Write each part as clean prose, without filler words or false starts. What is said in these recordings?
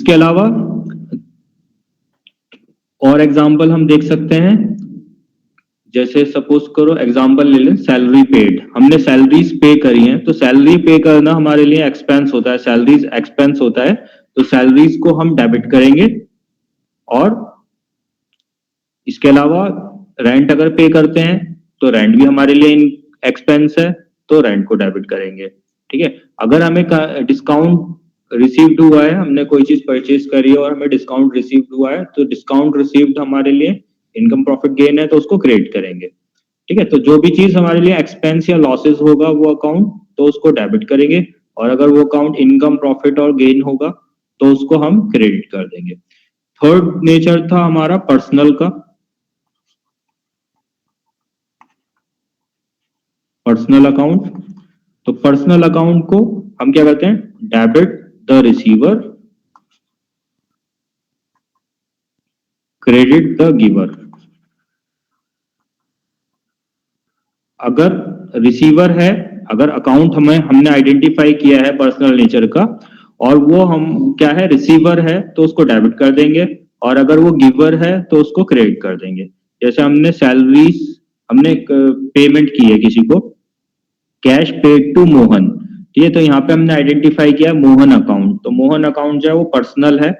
इसके अलावा और एग्जाम्पल हम देख सकते हैं, जैसे सपोज करो एग्जाम्पल ले लें, सैलरी पेड, हमने सैलरीज पे करी हैं, तो सैलरी पे करना हमारे लिए एक्सपेंस होता है, सैलरीज एक्सपेंस होता है, तो सैलरीज को हम डेबिट करेंगे। और इसके अलावा रेंट अगर पे करते हैं तो रेंट भी हमारे लिए एक्सपेंस है, तो रेंट को डेबिट करेंगे। ठीक है, अगर हमें डिस्काउंट रिसीव्ड हुआ है, हमने कोई चीज परचेज करी है और हमें डिस्काउंट रिसीव्ड हुआ है, तो डिस्काउंट रिसीव्ड हमारे लिए इनकम प्रॉफिट गेन है, तो उसको क्रेडिट करेंगे। ठीक है, तो जो भी चीज हमारे लिए एक्सपेंस या लॉसेस होगा वो अकाउंट, तो उसको डेबिट करेंगे, और अगर वो अकाउंट इनकम प्रॉफिट और गेन होगा तो उसको हम क्रेडिट कर देंगे। थर्ड नेचर था हमारा पर्सनल का, पर्सनल अकाउंट। तो पर्सनल अकाउंट को हम क्या करते हैं, debit the receiver, credit the giver. अगर रिसीवर है, अगर अकाउंट हमने आइडेंटिफाई किया है पर्सनल नेचर का, और वो हम क्या है, रिसीवर है, तो उसको डेबिट कर देंगे, और अगर वो गिवर है तो उसको क्रेडिट कर देंगे। जैसे हमने सैलरीज, हमने पेमेंट की है किसी को, कैश पेड टू मोहन, ठीक है, तो यहाँ पे हमने आइडेंटिफाई किया मोहन अकाउंट, तो मोहन अकाउंट जो है वो पर्सनल है।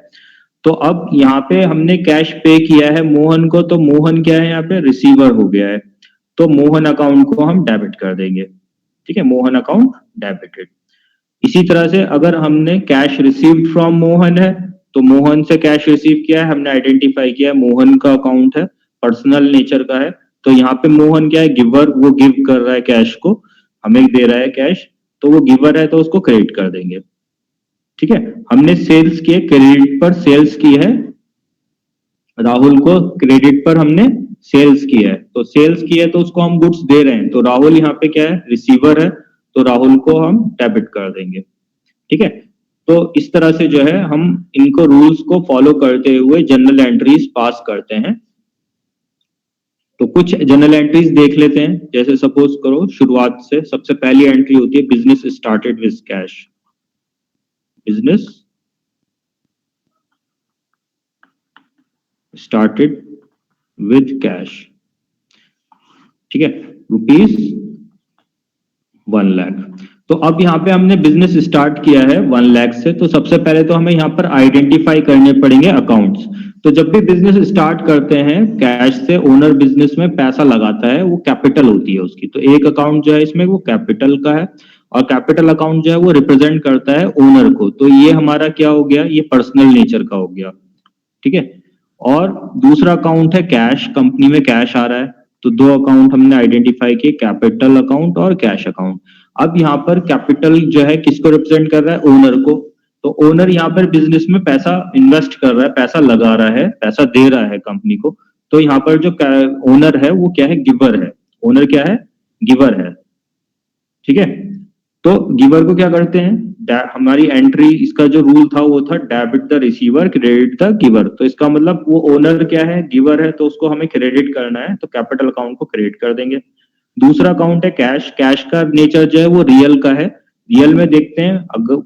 तो अब यहाँ पे हमने कैश पे किया है मोहन को, तो मोहन क्या है यहाँ पे, रिसीवर हो गया है, तो मोहन अकाउंट को हम डेबिट कर देंगे। ठीक है, मोहन अकाउंट डेबिटेड। इसी तरह से अगर हमने कैश रिसीव्ड फ्रॉम मोहन है, तो मोहन से कैश रिसीव किया है, हमने आइडेंटिफाई किया है मोहन का अकाउंट है, पर्सनल नेचर का है, तो यहाँ पे मोहन क्या है, गिवर, वो गिव कर रहा है कैश को, हमें दे रहा है कैश, तो वो गिवर है, तो उसको क्रेडिट कर देंगे। ठीक है, हमने सेल्स किए, क्रेडिट पर सेल्स की है, राहुल को क्रेडिट पर हमने सेल्स किया है, तो सेल्स की है तो उसको हम गुड्स दे रहे हैं, तो राहुल यहाँ पे क्या है, रिसीवर है, तो राहुल को हम डेबिट कर देंगे। ठीक है, तो इस तरह से जो है हम इनको रूल्स को फॉलो करते हुए जनरल एंट्रीज पास करते हैं। तो कुछ जनरल एंट्रीज देख लेते हैं, जैसे सपोज करो शुरुआत से सबसे पहली एंट्री होती है, business started with cash, business started with cash. ठीक है, ₹1,00,000। तो अब यहाँ पे हमने बिजनेस स्टार्ट किया है 1,00,000 से, तो सबसे पहले तो हमें यहाँ पर आइडेंटिफाई करने पड़ेंगे अकाउंट्स। तो जब भी बिजनेस स्टार्ट करते हैं कैश से, ओनर बिजनेस में पैसा लगाता है, वो कैपिटल होती है उसकी, तो एक अकाउंट जो है इसमें वो कैपिटल का है, और कैपिटल अकाउंट जो है वो रिप्रेजेंट करता है ओनर को, तो ये हमारा क्या हो गया, ये पर्सनल नेचर का हो गया। ठीक है, और दूसरा अकाउंट है कैश, कंपनी में कैश आ रहा है, तो दो अकाउंट हमने आइडेंटिफाई किए, कैपिटल अकाउंट और कैश अकाउंट। अब यहाँ पर कैपिटल जो है किसको रिप्रेजेंट कर रहा है, ओनर को, तो ओनर यहाँ पर बिजनेस में पैसा इन्वेस्ट कर रहा है, पैसा लगा रहा है, पैसा दे रहा है कंपनी को, तो यहाँ पर जो ओनर है वो क्या है, गिवर है, ओनर क्या है, गिवर है। ठीक है, तो गिवर को क्या करते हैं, हमारी एंट्री, इसका जो रूल था वो था debit the receiver, credit the giver, तो इसका मतलब वो ओनर क्या है, गिवर है, तो उसको हमें क्रेडिट करना है, तो कैपिटल अकाउंट को क्रेडिट कर देंगे। दूसरा अकाउंट है कैश, कैश का नेचर जो है वो रियल का है, रियल में देखते हैं, अगर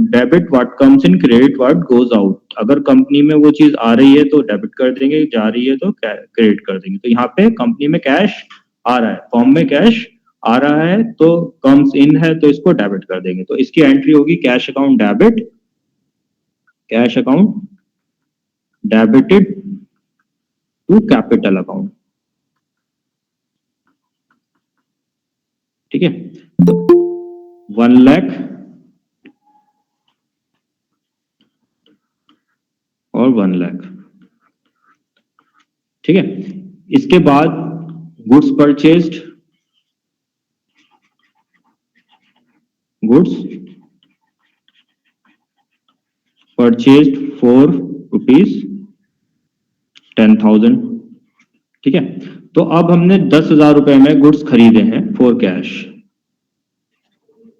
debit what comes in, credit what goes out, अगर कंपनी में वो चीज आ रही है तो डेबिट कर देंगे, जा रही है तो क्रेडिट कर देंगे। तो यहाँ पे कंपनी में कैश आ रहा है, फॉर्म में कैश आ रहा है, तो कम्स इन है, तो इसको डेबिट कर देंगे, तो इसकी एंट्री होगी cash account debit, cash account debited to capital account. ठीक है, तो 1,00,000 और 1,00,000। ठीक है, इसके बाद goods purchased, goods purchased for ₹10,000। ठीक है, तो अब हमने 10,000 रुपए में गुड्स खरीदे हैं फॉर कैश।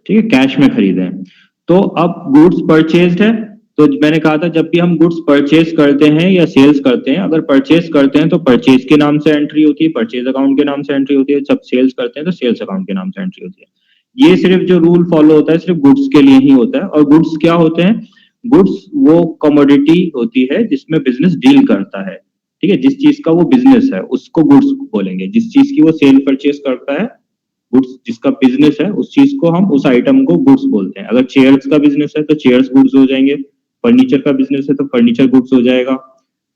ठीक है, कैश में खरीदे हैं, तो अब गुड्स परचेज्ड है, तो मैंने कहा था जब भी हम गुड्स परचेज करते हैं या सेल्स करते हैं, अगर परचेज करते हैं तो परचेज के नाम से एंट्री होती है, परचेज अकाउंट के नाम से एंट्री होती है, जब सेल्स करते हैं तो सेल्स अकाउंट के नाम से एंट्री होती है। ये सिर्फ जो रूल फॉलो होता है सिर्फ गुड्स के लिए ही होता है, और गुड्स क्या होते हैं, गुड्स वो कमोडिटी होती है जिसमें बिजनेस डील करता है, ठीक है, जिस चीज का वो बिजनेस है उसको गुड्स बोलेंगे, जिस चीज की वो सेल परचेज करता है, गुड्स जिसका बिजनेस है उस चीज को हम उस आइटम को गुड्स बोलते हैं। अगर चेयर्स का बिजनेस है तो चेयर्स गुड्स हो जाएंगे, फर्नीचर का बिजनेस है तो फर्नीचर गुड्स हो जाएगा,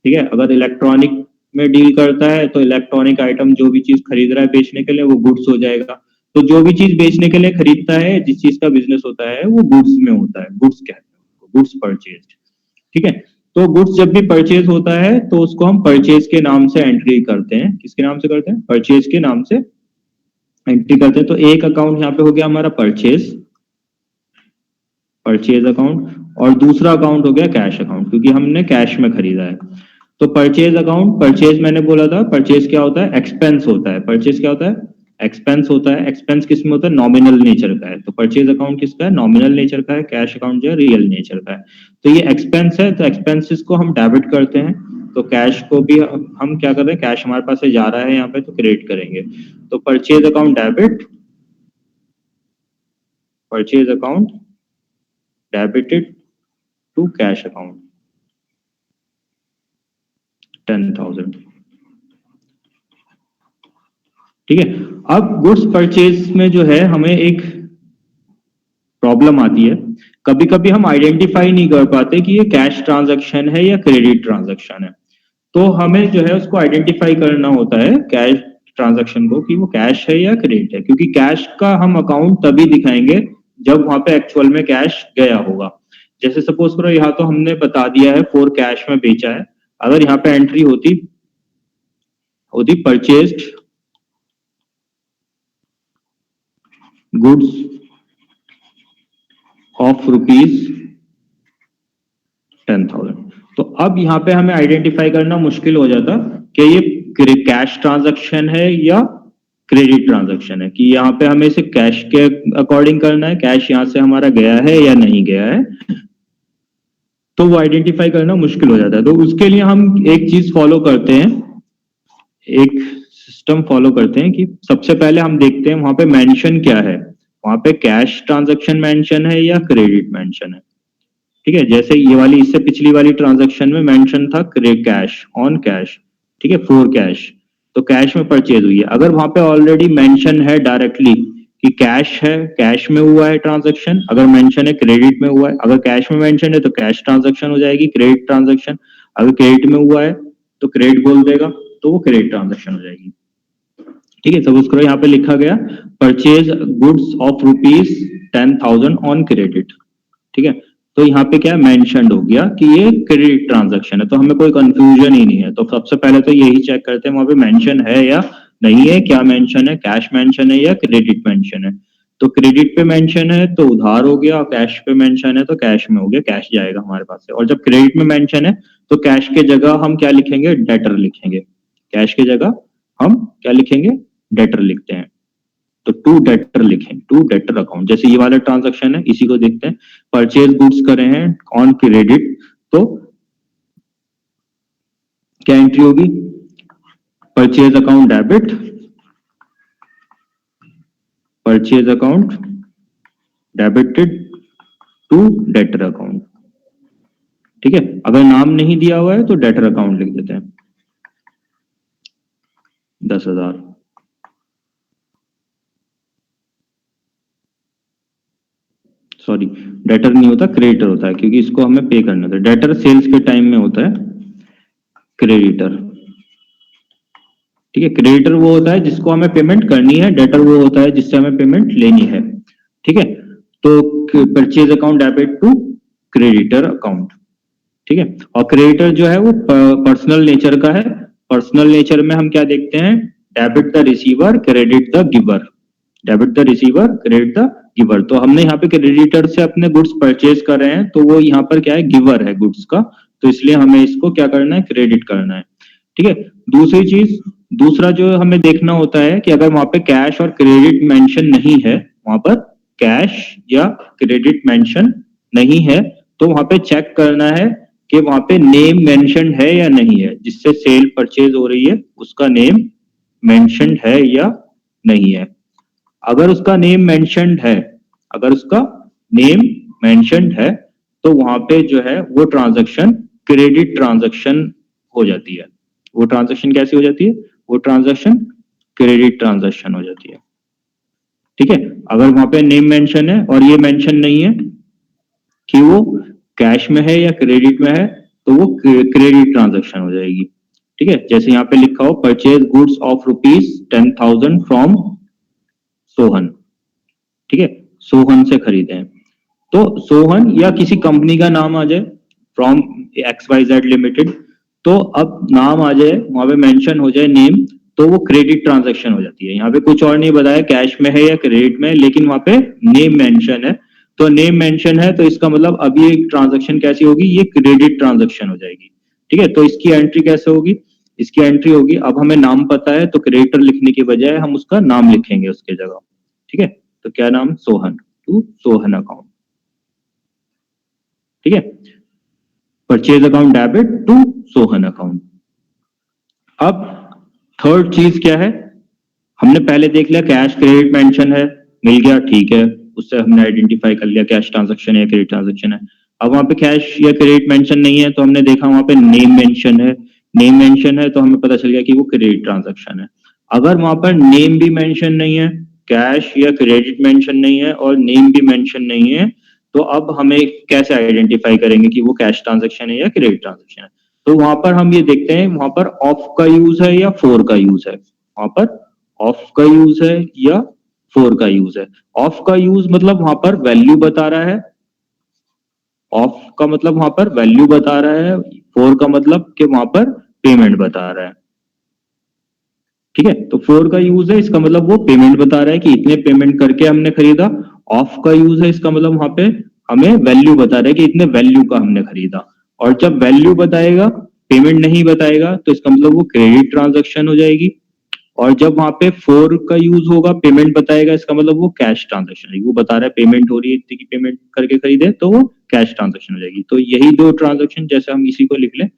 ठीक है। अगर इलेक्ट्रॉनिक में डील करता है तो इलेक्ट्रॉनिक आइटम जो भी चीज खरीद रहा है बेचने के लिए वो गुड्स हो जाएगा। तो जो भी चीज बेचने के लिए खरीदता है, जिस चीज का बिजनेस होता है वो गुड्स में होता है, गुड्स कहते हैं, गुड्स परचेज, ठीक है। तो गुड्स जब भी परचेज होता है तो उसको हम परचेज के नाम से एंट्री करते हैं, किसके नाम से करते हैं, परचेज के नाम से एंट्री करते हैं। तो एक अकाउंट यहाँ पे हो गया हमारा परचेज, परचेज अकाउंट, और दूसरा अकाउंट हो गया कैश अकाउंट, क्योंकि हमने कैश में खरीदा है। तो परचेज अकाउंट, परचेज मैंने बोला था, परचेज क्या होता है, एक्सपेंस होता है। परचेज क्या होता है, एक्सपेंस होता है। एक्सपेंस किस में होता है, नॉमिनल नेचर का है। तो परचेज अकाउंट किसका है, नॉमिनल नेचर का है। कैश अकाउंट जो है रियल नेचर का है। तो ये एक्सपेंस है तो एक्सपेंसेस को हम डेबिट करते हैं। तो कैश को भी हम क्या कर रहे हैं, कैश हमारे पास से जा रहा है यहाँ पे तो क्रेडिट करेंगे। तो purchase account debit, purchase account debited to cash account 10,000, ठीक है। अब गुड्स परचेज में जो है हमें एक प्रॉब्लम आती है, कभी कभी हम आइडेंटिफाई नहीं कर पाते कि ये कैश ट्रांजैक्शन है या क्रेडिट ट्रांजैक्शन है। तो हमें जो है उसको आइडेंटिफाई करना होता है कैश ट्रांजैक्शन को, कि वो कैश है या क्रेडिट है, क्योंकि कैश का हम अकाउंट तभी दिखाएंगे जब वहां पे एक्चुअल में कैश गया होगा। जैसे सपोज करो यहाँ तो हमने बता दिया है फॉर कैश में बेचा है, अगर यहाँ पे एंट्री होती होती परचेज्ड गुड्स ऑफ रुपीज 10,000, तो अब यहाँ पे हमें आइडेंटिफाई करना मुश्किल हो जाता कि ये कैश ट्रांजैक्शन है या क्रेडिट ट्रांजैक्शन है, कि यहाँ पे हमें इसे कैश के अकॉर्डिंग करना है, कैश यहाँ से हमारा गया है या नहीं गया है, तो वो आइडेंटिफाई करना मुश्किल हो जाता है। तो उसके लिए हम एक चीज फॉलो करते हैं, एक सिस्टम फॉलो करते हैं कि सबसे पहले हम देखते हैं वहां पे मेंशन क्या है, वहां पे कैश ट्रांजैक्शन मेंशन है या क्रेडिट मेंशन है, ठीक है। जैसे ये वाली, इससे पिछली वाली ट्रांजैक्शन में मेंशन था कैश, ऑन कैश, ठीक है, फॉर कैश, तो कैश में परचेज हुई है। अगर वहां पे ऑलरेडी मेंशन है डायरेक्टली कि कैश है, कैश में हुआ है ट्रांजैक्शन, अगर मेंशन है क्रेडिट में हुआ है, अगर कैश में मेंशन है तो कैश ट्रांजैक्शन हो जाएगी, क्रेडिट ट्रांजैक्शन, अगर क्रेडिट में हुआ है तो क्रेडिट बोल देगा, तो वो क्रेडिट ट्रांजैक्शन हो जाएगी, ठीक है। सपोज करो यहाँ पे लिखा गया purchase goods of rupees 10,000 on credit, ठीक है। तो यहाँ पे क्या मेंशन्ड हो गया कि ये क्रेडिट ट्रांजैक्शन है, तो हमें कोई कंफ्यूजन ही नहीं है। तो सबसे पहले तो यही चेक करते हैं वहां पे मेंशन है या नहीं है, क्या मेंशन है, कैश मेंशन है या क्रेडिट मेंशन है। तो क्रेडिट पे मेंशन है तो उधार हो गया, और कैश पे मेंशन है तो कैश में हो गया, कैश जाएगा हमारे पास से। और जब क्रेडिट में मेंशन है तो कैश के जगह हम क्या लिखेंगे, डेटर लिखेंगे, कैश के जगह हम क्या लिखेंगे, डेटर लिखते हैं। तो टू डेटर लिखें, टू डेटर अकाउंट, जैसे ये वाला ट्रांजैक्शन है इसी को देखते हैं, परचेज गुड्स करे हैं ऑन क्रेडिट, तो क्या एंट्री होगी, purchase account debit, purchase account debited to debtor account, ठीक है। अगर नाम नहीं दिया हुआ है तो डेटर अकाउंट लिख देते हैं 10,000, सॉरी डेटर नहीं होता, क्रेडिटर होता है, क्योंकि इसको हमें पे करना था। डेटर सेल्स के टाइम में होता है, क्रेडिटर, ठीक है। क्रेडिटर वो होता है जिसको हमें पेमेंट करनी है, डेटर वो होता है जिससे हमें पेमेंट लेनी है, ठीक है। तो purchase account debit to creditor account, ठीक है। और क्रेडिटर जो है वो पर्सनल नेचर का है। पर्सनल नेचर में हम क्या देखते हैं, debit the receiver, credit the giver, debit the receiver, credit the giver. तो हमने यहाँ पे क्रेडिटर से अपने गुड्स परचेज कर रहे हैं, तो वो यहाँ पर क्या है, गिवर है गुड्स का, तो इसलिए हमें इसको क्या करना है, क्रेडिट करना है, ठीक है। दूसरी चीज, दूसरा जो हमें देखना होता है कि अगर वहां पे कैश और क्रेडिट मेंशन नहीं है, वहां पर कैश या क्रेडिट मेंशन नहीं है, तो वहां पे चेक करना है कि वहां पे नेम मेंशन है या नहीं है, जिससे सेल परचेज हो रही है उसका नेम मेंशन्ड है या नहीं है। अगर उसका नेम मेंशन्ड है, अगर उसका नेम मेंशन्ड है तो वहां पे जो है वो ट्रांजैक्शन क्रेडिट ट्रांजैक्शन हो जाती है। वो ट्रांजैक्शन कैसी हो जाती है? वो ट्रांजैक्शन क्रेडिट ट्रांजैक्शन हो जाती है। ठीक है, अगर वहां पे नेम मेंशन है और ये मेंशन नहीं है कि वो कैश में है या क्रेडिट में है, तो वो क्रेडिट ट्रांजैक्शन हो जाएगी। ठीक है, जैसे यहाँ पे लिखा हो purchase goods of ₹10,000 from Sohan. ठीक है, सोहन से खरीदे हैं, तो सोहन या किसी कंपनी का नाम आ जाए फ्रॉम XYZ लिमिटेड, तो अब नाम आ जाए वहां पे मेंशन हो जाए नेम, तो वो क्रेडिट ट्रांजैक्शन हो जाती है। यहाँ पे कुछ और नहीं बताया कैश में है या क्रेडिट में, लेकिन वहां पे नेम मेंशन है, तो नेम मेंशन है तो इसका मतलब अब ये ट्रांजैक्शन कैसी होगी? ये क्रेडिट ट्रांजैक्शन हो जाएगी। ठीक है, तो इसकी एंट्री कैसे होगी? इसकी एंट्री होगी, अब हमें नाम पता है तो क्रेडिटर लिखने की बजाय हम उसका नाम लिखेंगे उसके जगह। ठीक है, तो क्या नाम? Sohan, to Sohan account. ठीक है, purchase account debit to Sohan account. अब थर्ड चीज क्या है? हमने पहले देख लिया कैश क्रेडिट मेंशन है, मिल गया, ठीक है, उससे हमने आइडेंटिफाई कर लिया कैश ट्रांजैक्शन है या क्रेडिट ट्रांजैक्शन है। अब वहां पे कैश या क्रेडिट मेंशन नहीं है, तो हमने देखा वहां पे नेम मेंशन है, नेम मेंशन है तो हमें पता चल गया कि वो क्रेडिट ट्रांजैक्शन है। अगर वहां पर नेम भी मेंशन नहीं है, कैश या क्रेडिट मेंशन नहीं है और नेम भी मेंशन नहीं है, तो अब हमें कैसे आइडेंटिफाई करेंगे कि वो कैश ट्रांजैक्शन है या क्रेडिट ट्रांजैक्शन है? तो वहां पर हम ये देखते हैं वहां पर ऑफ का यूज है या फोर का यूज है। वहां पर ऑफ का यूज है या फोर का यूज है। ऑफ का यूज मतलब वहां पर वैल्यू बता रहा है, ऑफ का मतलब वहां पर वैल्यू बता रहा है, फोर का मतलब कि वहां पर पेमेंट बता रहा है। ठीक है, तो फोर का यूज है, इसका मतलब वो पेमेंट बता रहा है कि इतने पेमेंट करके हमने खरीदा। ऑफ का यूज है, इसका मतलब वहां पे हमें वैल्यू बता रहा है कि इतने वैल्यू का हमने खरीदा। और जब वैल्यू बताएगा, पेमेंट नहीं बताएगा, तो इसका मतलब वो क्रेडिट ट्रांजैक्शन हो जाएगी। और जब वहां पे फोर का यूज होगा, पेमेंट बताएगा, इसका मतलब वो कैश ट्रांजैक्शन है, वो बता रहा है पेमेंट हो रही है, इतनी की पेमेंट करके खरीदे, तो वो कैश ट्रांजैक्शन हो जाएगी। तो यही दो ट्रांजैक्शन, जैसे हम इसी को लिख लें,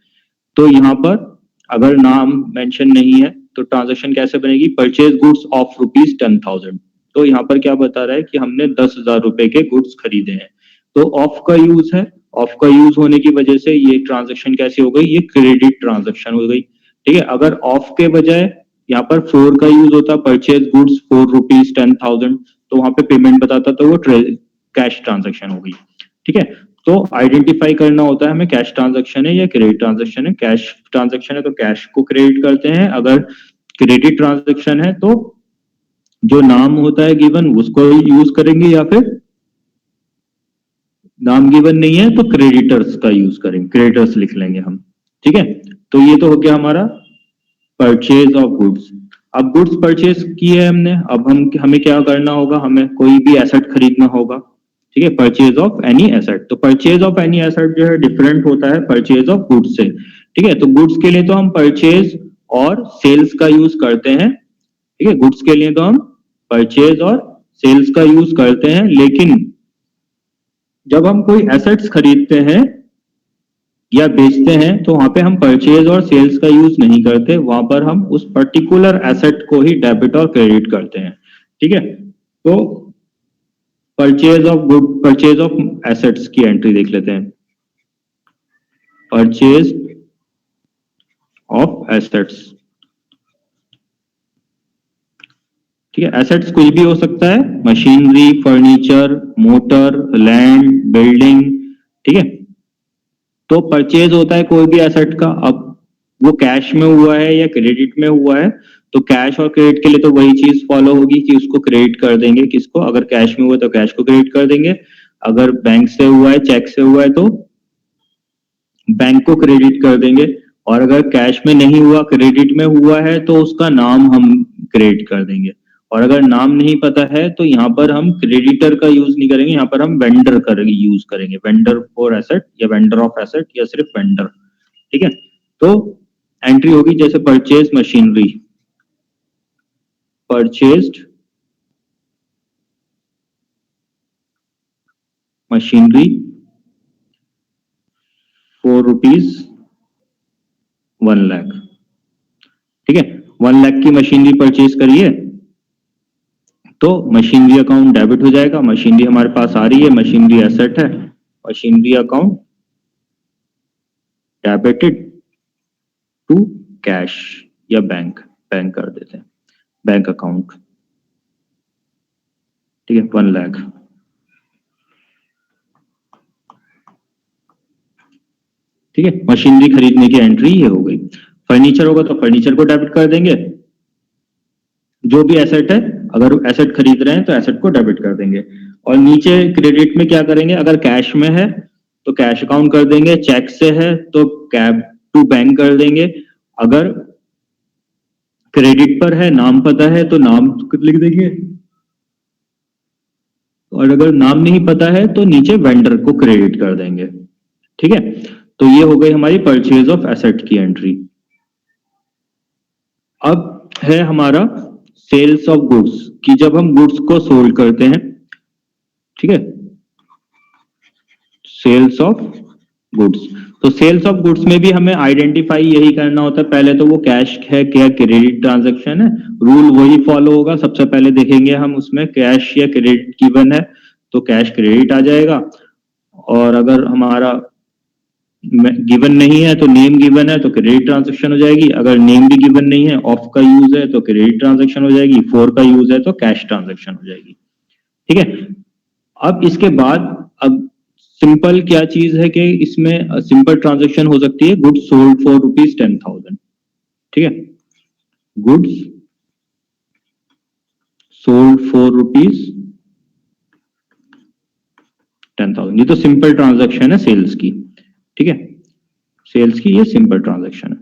तो यहाँ पर अगर नाम मेंशन नहीं है तो ट्रांजैक्शन कैसे बनेगी? Purchase goods of ₹10,000। तो यहाँ पर क्या बता रहा है कि हमने 10,000 रुपए के गुड्स खरीदे हैं, तो ऑफ का यूज है, ऑफ का यूज होने की वजह से ये ट्रांजैक्शन कैसी हो गई? ये क्रेडिट ट्रांजैक्शन हो गई। ठीक है, अगर ऑफ के बजाय यहाँ पर फोर का यूज होता, परचेज गुड्स फॉर ₹10,000, तो वहां पे पेमेंट बताता, तो वो कैश ट्रांजैक्शन हो गई। ठीक है, तो आइडेंटिफाई करना होता है हमें कैश ट्रांजैक्शन है या क्रेडिट ट्रांजैक्शन है। कैश ट्रांजैक्शन है तो कैश को क्रेडिट करते हैं, अगर क्रेडिट ट्रांजैक्शन है तो जो नाम होता है गिवन उसको यूज करेंगे, या फिर नाम गिवन नहीं है तो क्रेडिटर्स का यूज करेंगे, क्रेडिटर्स लिख लेंगे हम। ठीक है, तो ये तो हो गया हमारा परचेज ऑफ गुड्स। अब गुड्स परचेज की है हमने, अब हमें क्या करना होगा? हमें कोई भी एसेट खरीदना होगा। ठीक है, परचेज ऑफ एनी एसेट। तो परचेज ऑफ एनी एसेट जो है डिफरेंट होता है परचेज ऑफ गुड्स से। ठीक है, तो गुड्स के लिए तो हम परचेज और सेल्स का यूज करते हैं। ठीक है, गुड्स के लिए तो हम परचेज और सेल्स का यूज करते हैं, लेकिन जब हम कोई एसेट्स खरीदते हैं या बेचते हैं, तो वहां पे हम परचेज और सेल्स का यूज नहीं करते, वहां पर हम उस पर्टिकुलर एसेट को ही डेबिट और क्रेडिट करते हैं। ठीक है, तो परचेज ऑफ एसेट्स की एंट्री देख लेते हैं। Purchase of assets. ठीक है, एसेट्स कुछ भी हो सकता है, machinery, furniture, motor, land, building. ठीक है, तो परचेज होता है कोई भी एसेट का। अब वो कैश में हुआ है या क्रेडिट में हुआ है, तो कैश और क्रेडिट के लिए तो वही चीज फॉलो होगी कि उसको क्रेडिट कर देंगे। किसको? अगर कैश में हुआ तो कैश को क्रेडिट कर देंगे, अगर बैंक से हुआ है, चेक से हुआ है, तो बैंक को क्रेडिट कर देंगे। और अगर कैश में नहीं हुआ, क्रेडिट में हुआ है, तो उसका नाम हम क्रेडिट कर देंगे। और अगर नाम नहीं पता है तो यहाँ पर हम क्रेडिटर का यूज नहीं करेंगे, यहाँ पर हम वेंडर का यूज करेंगे, वेंडर फॉर एसेट या वेंडर ऑफ एसेट या सिर्फ वेंडर। ठीक है, तो एंट्री होगी जैसे purchase machinery, purchased machinery for ₹1,00,000। ठीक है, 1,00,000 की मशीनरी परचेज करिए, तो मशीनरी अकाउंट डेबिट हो जाएगा। मशीनरी हमारे पास आ रही है, मशीनरी एसेट है, machinery account debited to cash या बैंक, बैंक कर देते हैं, बैंक अकाउंट। ठीक है, 1 लाख। ठीक है, मशीनरी खरीदने की एंट्री ये हो गई। फर्नीचर होगा तो फर्नीचर को डेबिट कर देंगे, जो भी एसेट है, अगर एसेट खरीद रहे हैं तो एसेट को डेबिट कर देंगे। और नीचे क्रेडिट में क्या करेंगे, अगर कैश में है तो कैश अकाउंट कर देंगे, चेक से है तो कैब टू बैंक कर देंगे, अगर क्रेडिट पर है, नाम पता है तो नाम लिख देंगे, और अगर नाम नहीं पता है तो नीचे वेंडर को क्रेडिट कर देंगे। ठीक है, तो ये हो गई हमारी परचेज ऑफ एसेट की एंट्री। अब है हमारा सेल्स ऑफ गुड्स, कि जब हम गुड्स को सोल्ड करते हैं। ठीक है, सेल्स ऑफ गुड्स, तो सेल्स ऑफ गुड्स में भी हमें आइडेंटिफाई यही करना होता है, पहले तो वो कैश है क्या क्रेडिट ट्रांजैक्शन है, रूल वही फॉलो होगा। सबसे पहले देखेंगे हम उसमें कैश या क्रेडिट गिवन है तो कैश क्रेडिट आ जाएगा, और अगर हमारा गिवन नहीं है तो नेम गिवन है तो क्रेडिट ट्रांजैक्शन हो जाएगी, अगर नेम भी गिवन नहीं है, ऑफ का यूज है तो क्रेडिट ट्रांजैक्शन हो जाएगी, फॉर का यूज है तो कैश ट्रांजैक्शन हो जाएगी। ठीक है, अब इसके बाद अब सिंपल क्या चीज है कि इसमें सिंपल ट्रांजैक्शन हो सकती है गुड्स सोल्ड फॉर ₹10,000। ठीक है, गुड्स सोल्ड फॉर ₹10,000, ये तो सिंपल ट्रांजैक्शन है सेल्स की। ठीक है, सेल्स की ये सिंपल ट्रांजैक्शन है।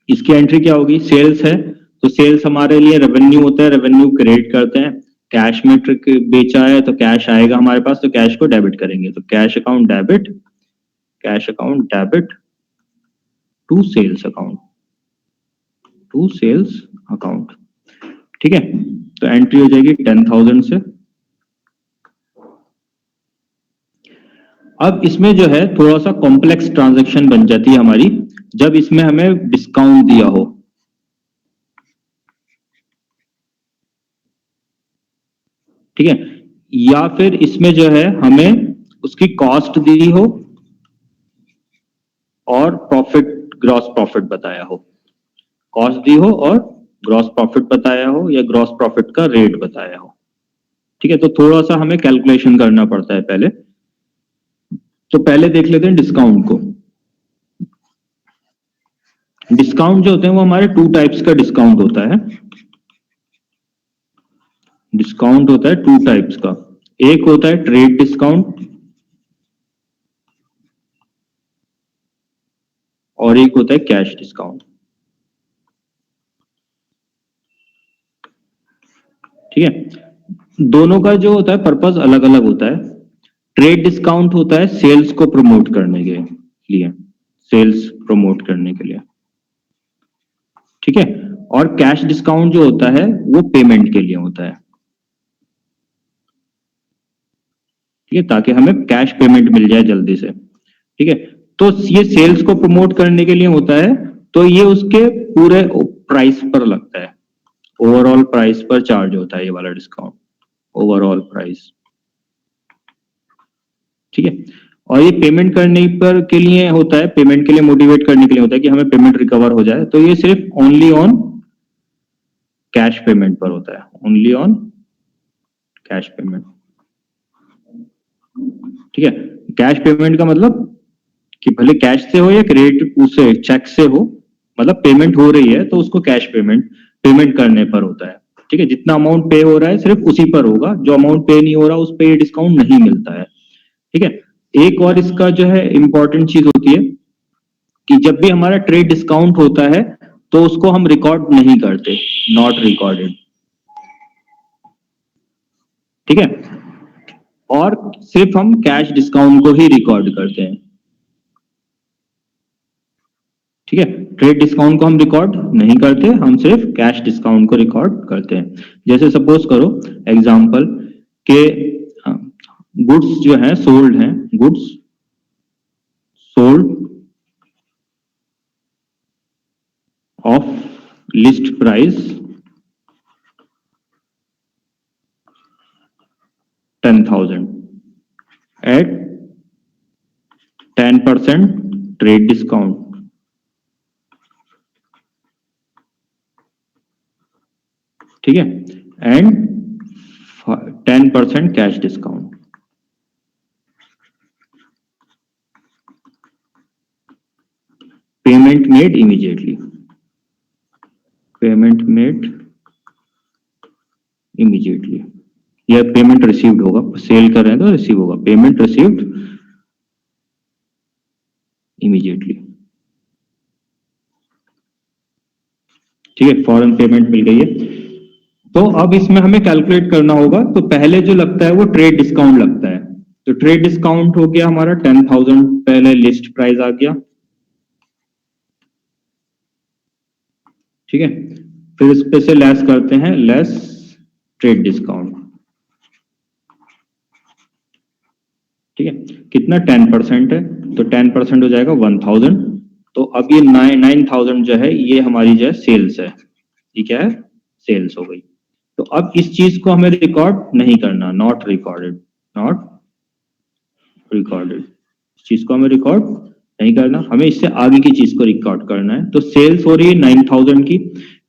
इसकी एंट्री क्या होगी, सेल्स है तो सेल्स हमारे लिए रेवेन्यू होता है, रेवेन्यू क्रेडिट करते हैं, कैश में बेचा है तो कैश आएगा हमारे पास, तो कैश को डेबिट करेंगे, तो cash account debit, cash account debit to sales account, to sales account. ठीक है, तो एंट्री हो जाएगी 10,000 से। अब इसमें जो है थोड़ा सा कॉम्प्लेक्स ट्रांजैक्शन बन जाती है हमारी, जब इसमें हमें डिस्काउंट दिया हो। ठीक है, या फिर इसमें जो है हमें उसकी कॉस्ट दी हो और प्रॉफिट, ग्रॉस प्रॉफिट बताया हो, कॉस्ट दी हो और ग्रॉस प्रॉफिट बताया हो या ग्रॉस प्रॉफिट का रेट बताया हो। ठीक है, तो थोड़ा सा हमें कैलकुलेशन करना पड़ता है पहले। तो पहले देख लेते हैं डिस्काउंट को। डिस्काउंट जो होते हैं वो हमारे 2 टाइप्स का डिस्काउंट होता है। डिस्काउंट होता है 2 टाइप्स का, एक होता है ट्रेड डिस्काउंट और एक होता है कैश डिस्काउंट। ठीक है, दोनों का जो होता है पर्पस अलग अलग होता है। ट्रेड डिस्काउंट होता है सेल्स को प्रमोट करने के लिए, सेल्स प्रमोट करने के लिए। ठीक है, और कैश डिस्काउंट जो होता है वो पेमेंट के लिए होता है। ठीक है, ताकि हमें कैश पेमेंट मिल जाए जल्दी से। ठीक है, तो ये सेल्स को प्रमोट करने के लिए होता है, तो ये उसके पूरे प्राइस पर लगता है, ओवरऑल प्राइस पर चार्ज होता है ये वाला डिस्काउंट, ओवरऑल प्राइस। ठीक है, और ये पेमेंट करने पर के लिए होता है, पेमेंट के लिए मोटिवेट करने के लिए होता है कि हमें पेमेंट रिकवर हो जाए, तो ये सिर्फ ओनली ऑन कैश पेमेंट पर होता है, ओनली ऑन कैश पेमेंट। ठीक है, कैश पेमेंट का मतलब कि भले कैश से हो या क्रेडिट उससे चेक से हो, मतलब पेमेंट हो रही है तो उसको कैश पेमेंट पेमेंट करने पर होता है। ठीक है, जितना अमाउंट पे हो रहा है सिर्फ उसी पर होगा, जो अमाउंट पे नहीं हो रहा उस पर ये डिस्काउंट नहीं मिलता है। ठीक है, एक और इसका जो है इंपॉर्टेंट चीज होती है कि जब भी हमारा ट्रेड डिस्काउंट होता है तो उसको हम रिकॉर्ड नहीं करते, नॉट रिकॉर्डेड। ठीक है, और सिर्फ हम कैश डिस्काउंट को ही रिकॉर्ड करते हैं। ठीक है, ट्रेड डिस्काउंट को हम रिकॉर्ड नहीं करते, हम सिर्फ कैश डिस्काउंट को रिकॉर्ड करते हैं। जैसे सपोज करो एग्जांपल के गुड्स जो है सोल्ड हैं, goods sold of list price 10,000 at 10% trade discount, ठीक है, and 10% cash discount. Payment made immediately, payment made immediately, या पेमेंट रिसीव्ड होगा, सेल कर रहे हैं तो रिसीव होगा, पेमेंट रिसीव्ड इमीडिएटली, ठीक है, फॉरेन पेमेंट मिल गई है। तो अब इसमें हमें कैलकुलेट करना होगा, तो पहले जो लगता है वो ट्रेड डिस्काउंट लगता है। तो ट्रेड डिस्काउंट हो गया हमारा 10,000, पहले लिस्ट प्राइस आ गया, ठीक है, फिर इस पे से लेस करते हैं, लेस ट्रेड डिस्काउंट, ठीक है, कितना 10% है, तो 10% हो जाएगा 1,000। तो अब ये 9,000 जो है ये हमारी जो है सेल्स है, ये क्या है, सेल्स हो गई। तो अब इस चीज को हमें रिकॉर्ड नहीं करना, नॉट रिकॉर्डेड, नॉट रिकॉर्डेड, इस चीज को हमें रिकॉर्ड नहीं करना, हमें इससे आगे की चीज को रिकॉर्ड करना है। तो सेल्स हो रही है 9,000 की,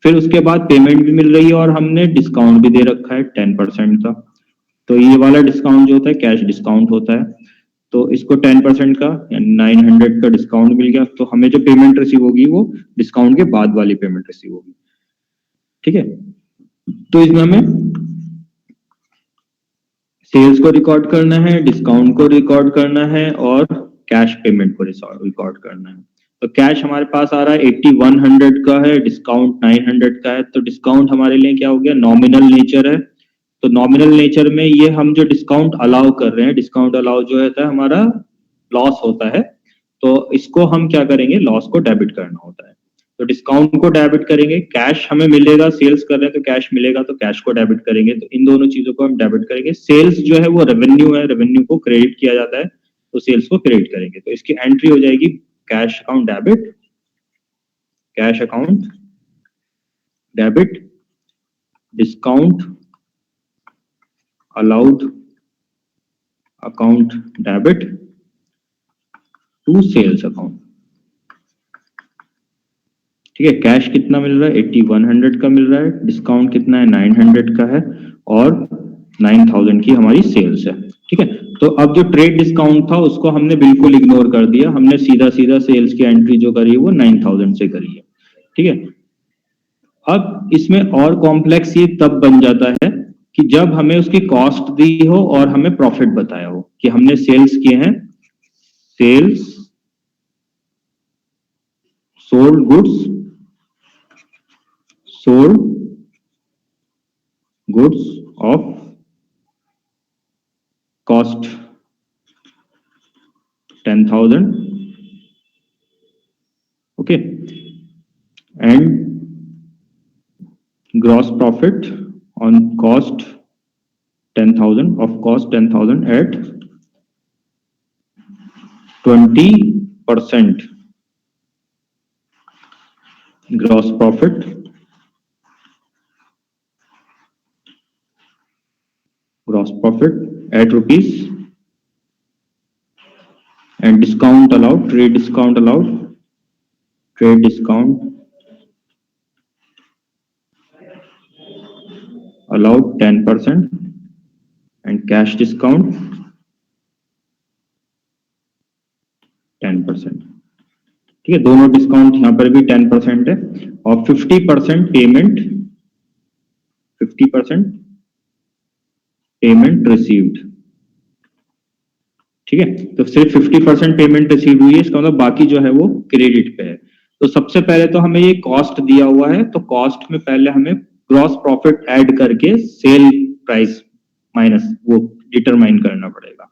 फिर उसके बाद पेमेंट भी मिल रही है और हमने डिस्काउंट भी दे रखा है 10% का। तो ये वाला डिस्काउंट जो होता है कैश डिस्काउंट होता है। तो इसको 10% का 900 का डिस्काउंट मिल गया, तो हमें जो पेमेंट रिसीव होगी वो डिस्काउंट के बाद वाली पेमेंट रिसीव होगी, ठीक है। तो इसमें हमें सेल्स को रिकॉर्ड करना है, डिस्काउंट को रिकॉर्ड करना है और कैश पेमेंट को रिकॉर्ड करना है। तो कैश हमारे पास आ रहा है 8100 का है, डिस्काउंट 900 का है। तो डिस्काउंट हमारे लिए क्या हो गया, नॉमिनल नेचर है। तो नॉमिनल नेचर में ये हम जो डिस्काउंट अलाउ कर रहे हैं, डिस्काउंट अलाउ जो होता है हमारा लॉस होता है, तो इसको हम क्या करेंगे, लॉस को डेबिट करना होता है। तो डिस्काउंट को डेबिट करेंगे, कैश हमें मिलेगा, सेल्स कर रहे हैं तो कैश मिलेगा, तो कैश को डेबिट करेंगे। तो इन दोनों चीजों को हम डेबिट करेंगे। सेल्स जो है वो रेवेन्यू है, रेवेन्यू को क्रेडिट किया जाता है, तो सेल्स को क्रेडिट करेंगे। तो इसकी एंट्री हो जाएगी cash account debit, cash account debit, discount allowed account debit to sales account, ठीक है। कैश कितना मिल रहा है, 8100 का मिल रहा है, डिस्काउंट कितना है, 900 का है, और 9000 की हमारी सेल्स है, ठीक है। तो अब जो ट्रेड डिस्काउंट था उसको हमने बिल्कुल इग्नोर कर दिया, हमने सीधा सीधा सेल्स की एंट्री जो करी है वो 9000 से करी है, ठीक है। अब इसमें और कॉम्प्लेक्स ये तब बन जाता है कि जब हमें उसकी कॉस्ट दी हो और हमें प्रॉफिट बताया हो कि हमने सेल्स किए हैं, sales sold goods, sold goods of cost 10,000, okay, and gross profit on cost 10,000 of cost 10,000 at 20% gross profit at rupees, and discount allowed, trade discount allowed, trade discount allowed 10% and cash discount 10%, ठीक है। दोनों discount यहाँ पर भी 10% है, और 50% payment, 50% payment received, ठीक है। तो सिर्फ 50% पेमेंट रिसीव हुई है, इसका मतलब बाकी जो है वो क्रेडिट पे है। तो सबसे पहले तो हमें ये कॉस्ट दिया हुआ है, तो कॉस्ट में पहले हमें ग्रॉस प्रॉफिट ऐड करके सेल प्राइस माइनस वो डिटरमाइन करना पड़ेगा।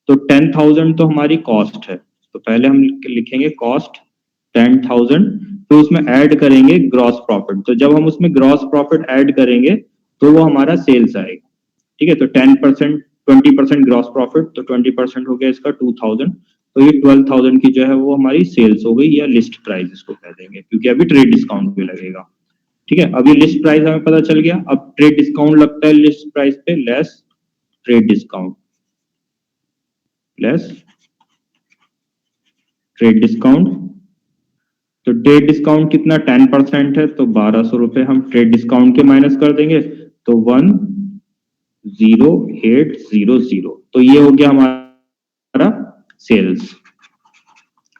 तो 10,000 तो हमारी कॉस्ट है, तो पहले हम लिखेंगे कॉस्ट 10,000, तो उसमें ऐड करेंगे ग्रॉस प्रॉफिट। तो जब हम उसमें ग्रॉस प्रॉफिट ऐड करेंगे तो वो हमारा सेल्स आएगा, ठीक है। तो 10%, 20% ग्रॉस प्रॉफिट, तो 20% हो गया इसका 2,000, तो ये 12,000 की जो है वो हमारी सेल्स हो गई, या लिस्ट प्राइस इसको कह देंगे, क्योंकि अभी ट्रेड डिस्काउंट भी लगेगा, ठीक है। अभी लिस्ट प्राइस हमें पता चल गया, अब ट्रेड डिस्काउंट लगता है लिस्ट प्राइस पे, less trade discount, less trade discount, तो ट्रेड डिस्काउंट कितना 10% है, तो 1200 रुपए हम ट्रेड डिस्काउंट के माइनस कर देंगे, तो 10800, तो ये हो गया हमारा सेल्स।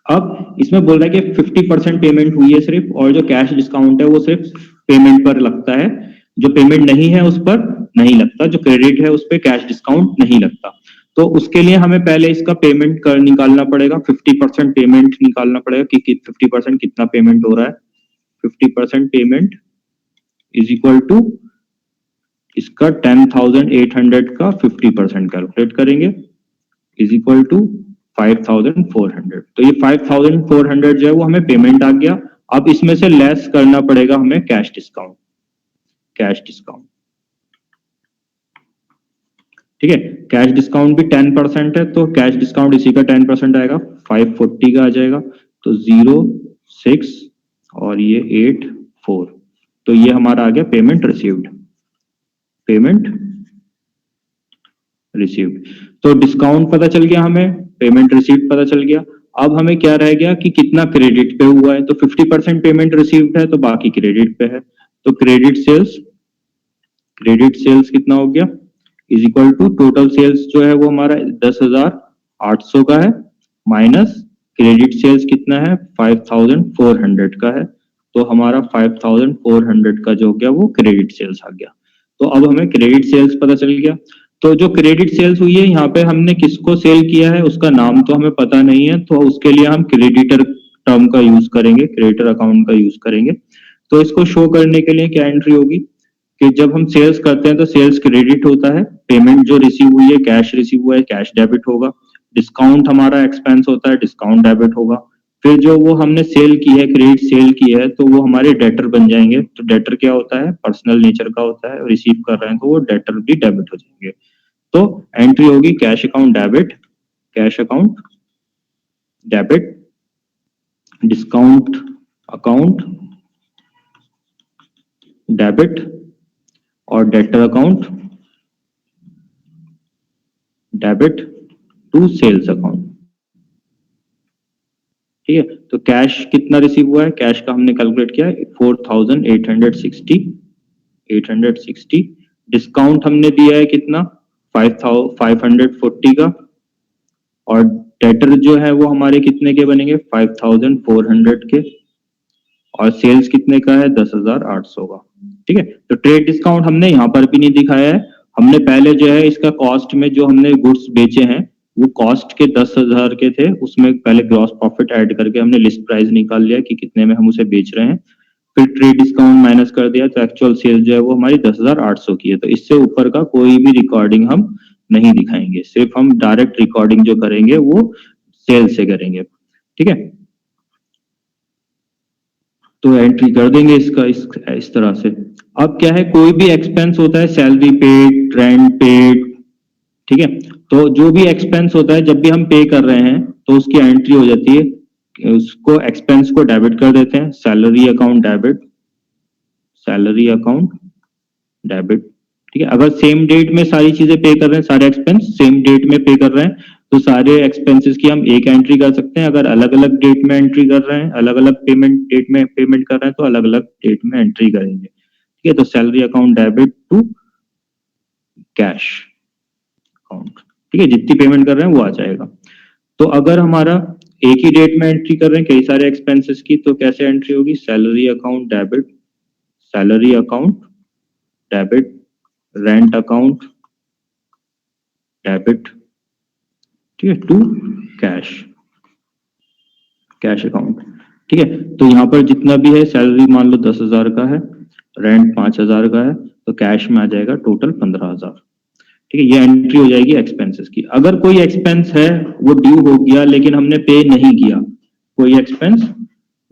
अब इसमें बोल रहा है कि 50% पेमेंट हुई है सिर्फ, और जो कैश डिस्काउंट है वो सिर्फ पेमेंट पर लगता है, जो पेमेंट नहीं है उस पर नहीं लगता, जो क्रेडिट है उस पर कैश डिस्काउंट नहीं लगता। तो उसके लिए हमें पहले इसका पेमेंट कर निकालना पड़ेगा, 50% पेमेंट निकालना पड़ेगा कि 50% कितना पेमेंट हो रहा है। 50% पेमेंट इज इक्वल टू इसका 10,800 का 50% कैलकुलेट करेंगे, इज इक्वल टू 5,400। तो ये 5,400 जो है वो हमें पेमेंट आ गया। अब इसमें से लेस करना पड़ेगा हमें कैश डिस्काउंट, कैश डिस्काउंट, ठीक है। कैश डिस्काउंट भी 10% है, तो कैश डिस्काउंट इसी का 10% आएगा, 540 का आ जाएगा, तो 06 और ये 84, तो ये हमारा आ गया पेमेंट रिसीव्ड, पेमेंट रिसीव्ड। तो डिस्काउंट पता चल गया हमें, पेमेंट रिसीव्ड पता चल गया। अब हमें क्या रह गया कि कितना क्रेडिट पे हुआ है, तो 50% पेमेंट रिसीव्ड है, तो बाकी क्रेडिट पे है, तो क्रेडिट सेल्स, क्रेडिट सेल्स कितना हो गया, is equal to total sales जो है वो हमारा 10,800 का है, माइनस क्रेडिट सेल्स कितना है 5,400 का है, तो हमारा 5,400 का जो हो गया वो क्रेडिट सेल्स आ गया। तो अब हमें क्रेडिट सेल्स पता चल गया। तो जो क्रेडिट सेल्स हुई है यहाँ पे हमने किसको सेल किया है उसका नाम तो हमें पता नहीं है, तो उसके लिए हम क्रेडिटर टर्म का यूज करेंगे, क्रेडिटर अकाउंट का यूज करेंगे। तो इसको शो करने के लिए क्या एंट्री होगी कि जब हम सेल्स करते हैं तो सेल्स क्रेडिट होता है, पेमेंट जो रिसीव हुई है कैश रिसीव हुआ है कैश डेबिट होगा, डिस्काउंट हमारा एक्सपेंस होता है डिस्काउंट डेबिट होगा, फिर जो वो हमने सेल की है क्रेडिट सेल की है तो वो हमारे डेटर बन जाएंगे। तो डेटर क्या होता है, पर्सनल नेचर का होता है, रिसीव कर रहे हैं तो वो डेटर भी डेबिट हो जाएंगे। तो एंट्री होगी cash account debit, cash account debit, discount account debit और debtor account debit to sales account, ठीक है। तो कैश कितना रिसीव हुआ है, कैश का हमने कैलकुलेट किया है 4,860, डिस्काउंट हमने दिया है कितना 5,540 का, और डेटर जो है वो हमारे कितने के बनेंगे 5,400 के, और सेल्स कितने का है 10,800 का, ठीक है। तो ट्रेड डिस्काउंट हमने यहाँ पर भी नहीं दिखाया है, हमने पहले जो है इसका कॉस्ट में जो हमने गुड्स बेचे हैं वो कॉस्ट के 10,000 के थे, उसमें पहले ग्रॉस प्रॉफिट ऐड करके हमने लिस्ट प्राइस निकाल लिया कि कितने में हम उसे बेच रहे हैं, फिर ट्रेड डिस्काउंट माइनस कर दिया तो एक्चुअल सेल्स जो है वो हमारी 10,800 की है। तो इससे ऊपर का कोई भी रिकॉर्डिंग हम नहीं दिखाएंगे, सिर्फ हम डायरेक्ट रिकॉर्डिंग जो करेंगे वो सेल्स से करेंगे, ठीक है। तो एंट्री कर देंगे इसका इस तरह से। अब क्या है, कोई भी एक्सपेंस होता है सैलरी पेड, रेंट पेड, ठीक है, तो जो भी एक्सपेंस होता है जब भी हम पे कर रहे हैं तो उसकी एंट्री हो जाती है, उसको एक्सपेंस को डेबिट कर देते हैं, salary account debit, salary account debit, ठीक है। अगर सेम डेट में सारी चीजें पे कर रहे हैं, सारे एक्सपेंस सेम डेट में पे कर रहे हैं तो सारे एक्सपेंसेस की हम एक एंट्री कर सकते हैं। अगर अलग अलग डेट में एंट्री कर रहे हैं, अलग अलग पेमेंट डेट में पेमेंट कर रहे हैं तो अलग अलग डेट में एंट्री करेंगे, ठीक है। तो salary account debit to cash account, ठीक है, जितनी पेमेंट कर रहे हैं वो आ जाएगा। तो अगर हमारा एक ही डेट में एंट्री कर रहे हैं कई सारे एक्सपेंसेस की तो कैसे एंट्री होगी, salary account debit, salary account debit, rent account debit, ठीक है, टू कैश, कैश अकाउंट, ठीक है। तो यहाँ पर जितना भी है सैलरी मान लो 10,000 का है, रेंट 5,000 का है, तो कैश में आ जाएगा टोटल 15,000, ठीक है। ये एंट्री हो जाएगी एक्सपेंसेस की। अगर कोई एक्सपेंस है वो ड्यू हो गया लेकिन हमने पे नहीं किया, कोई एक्सपेंस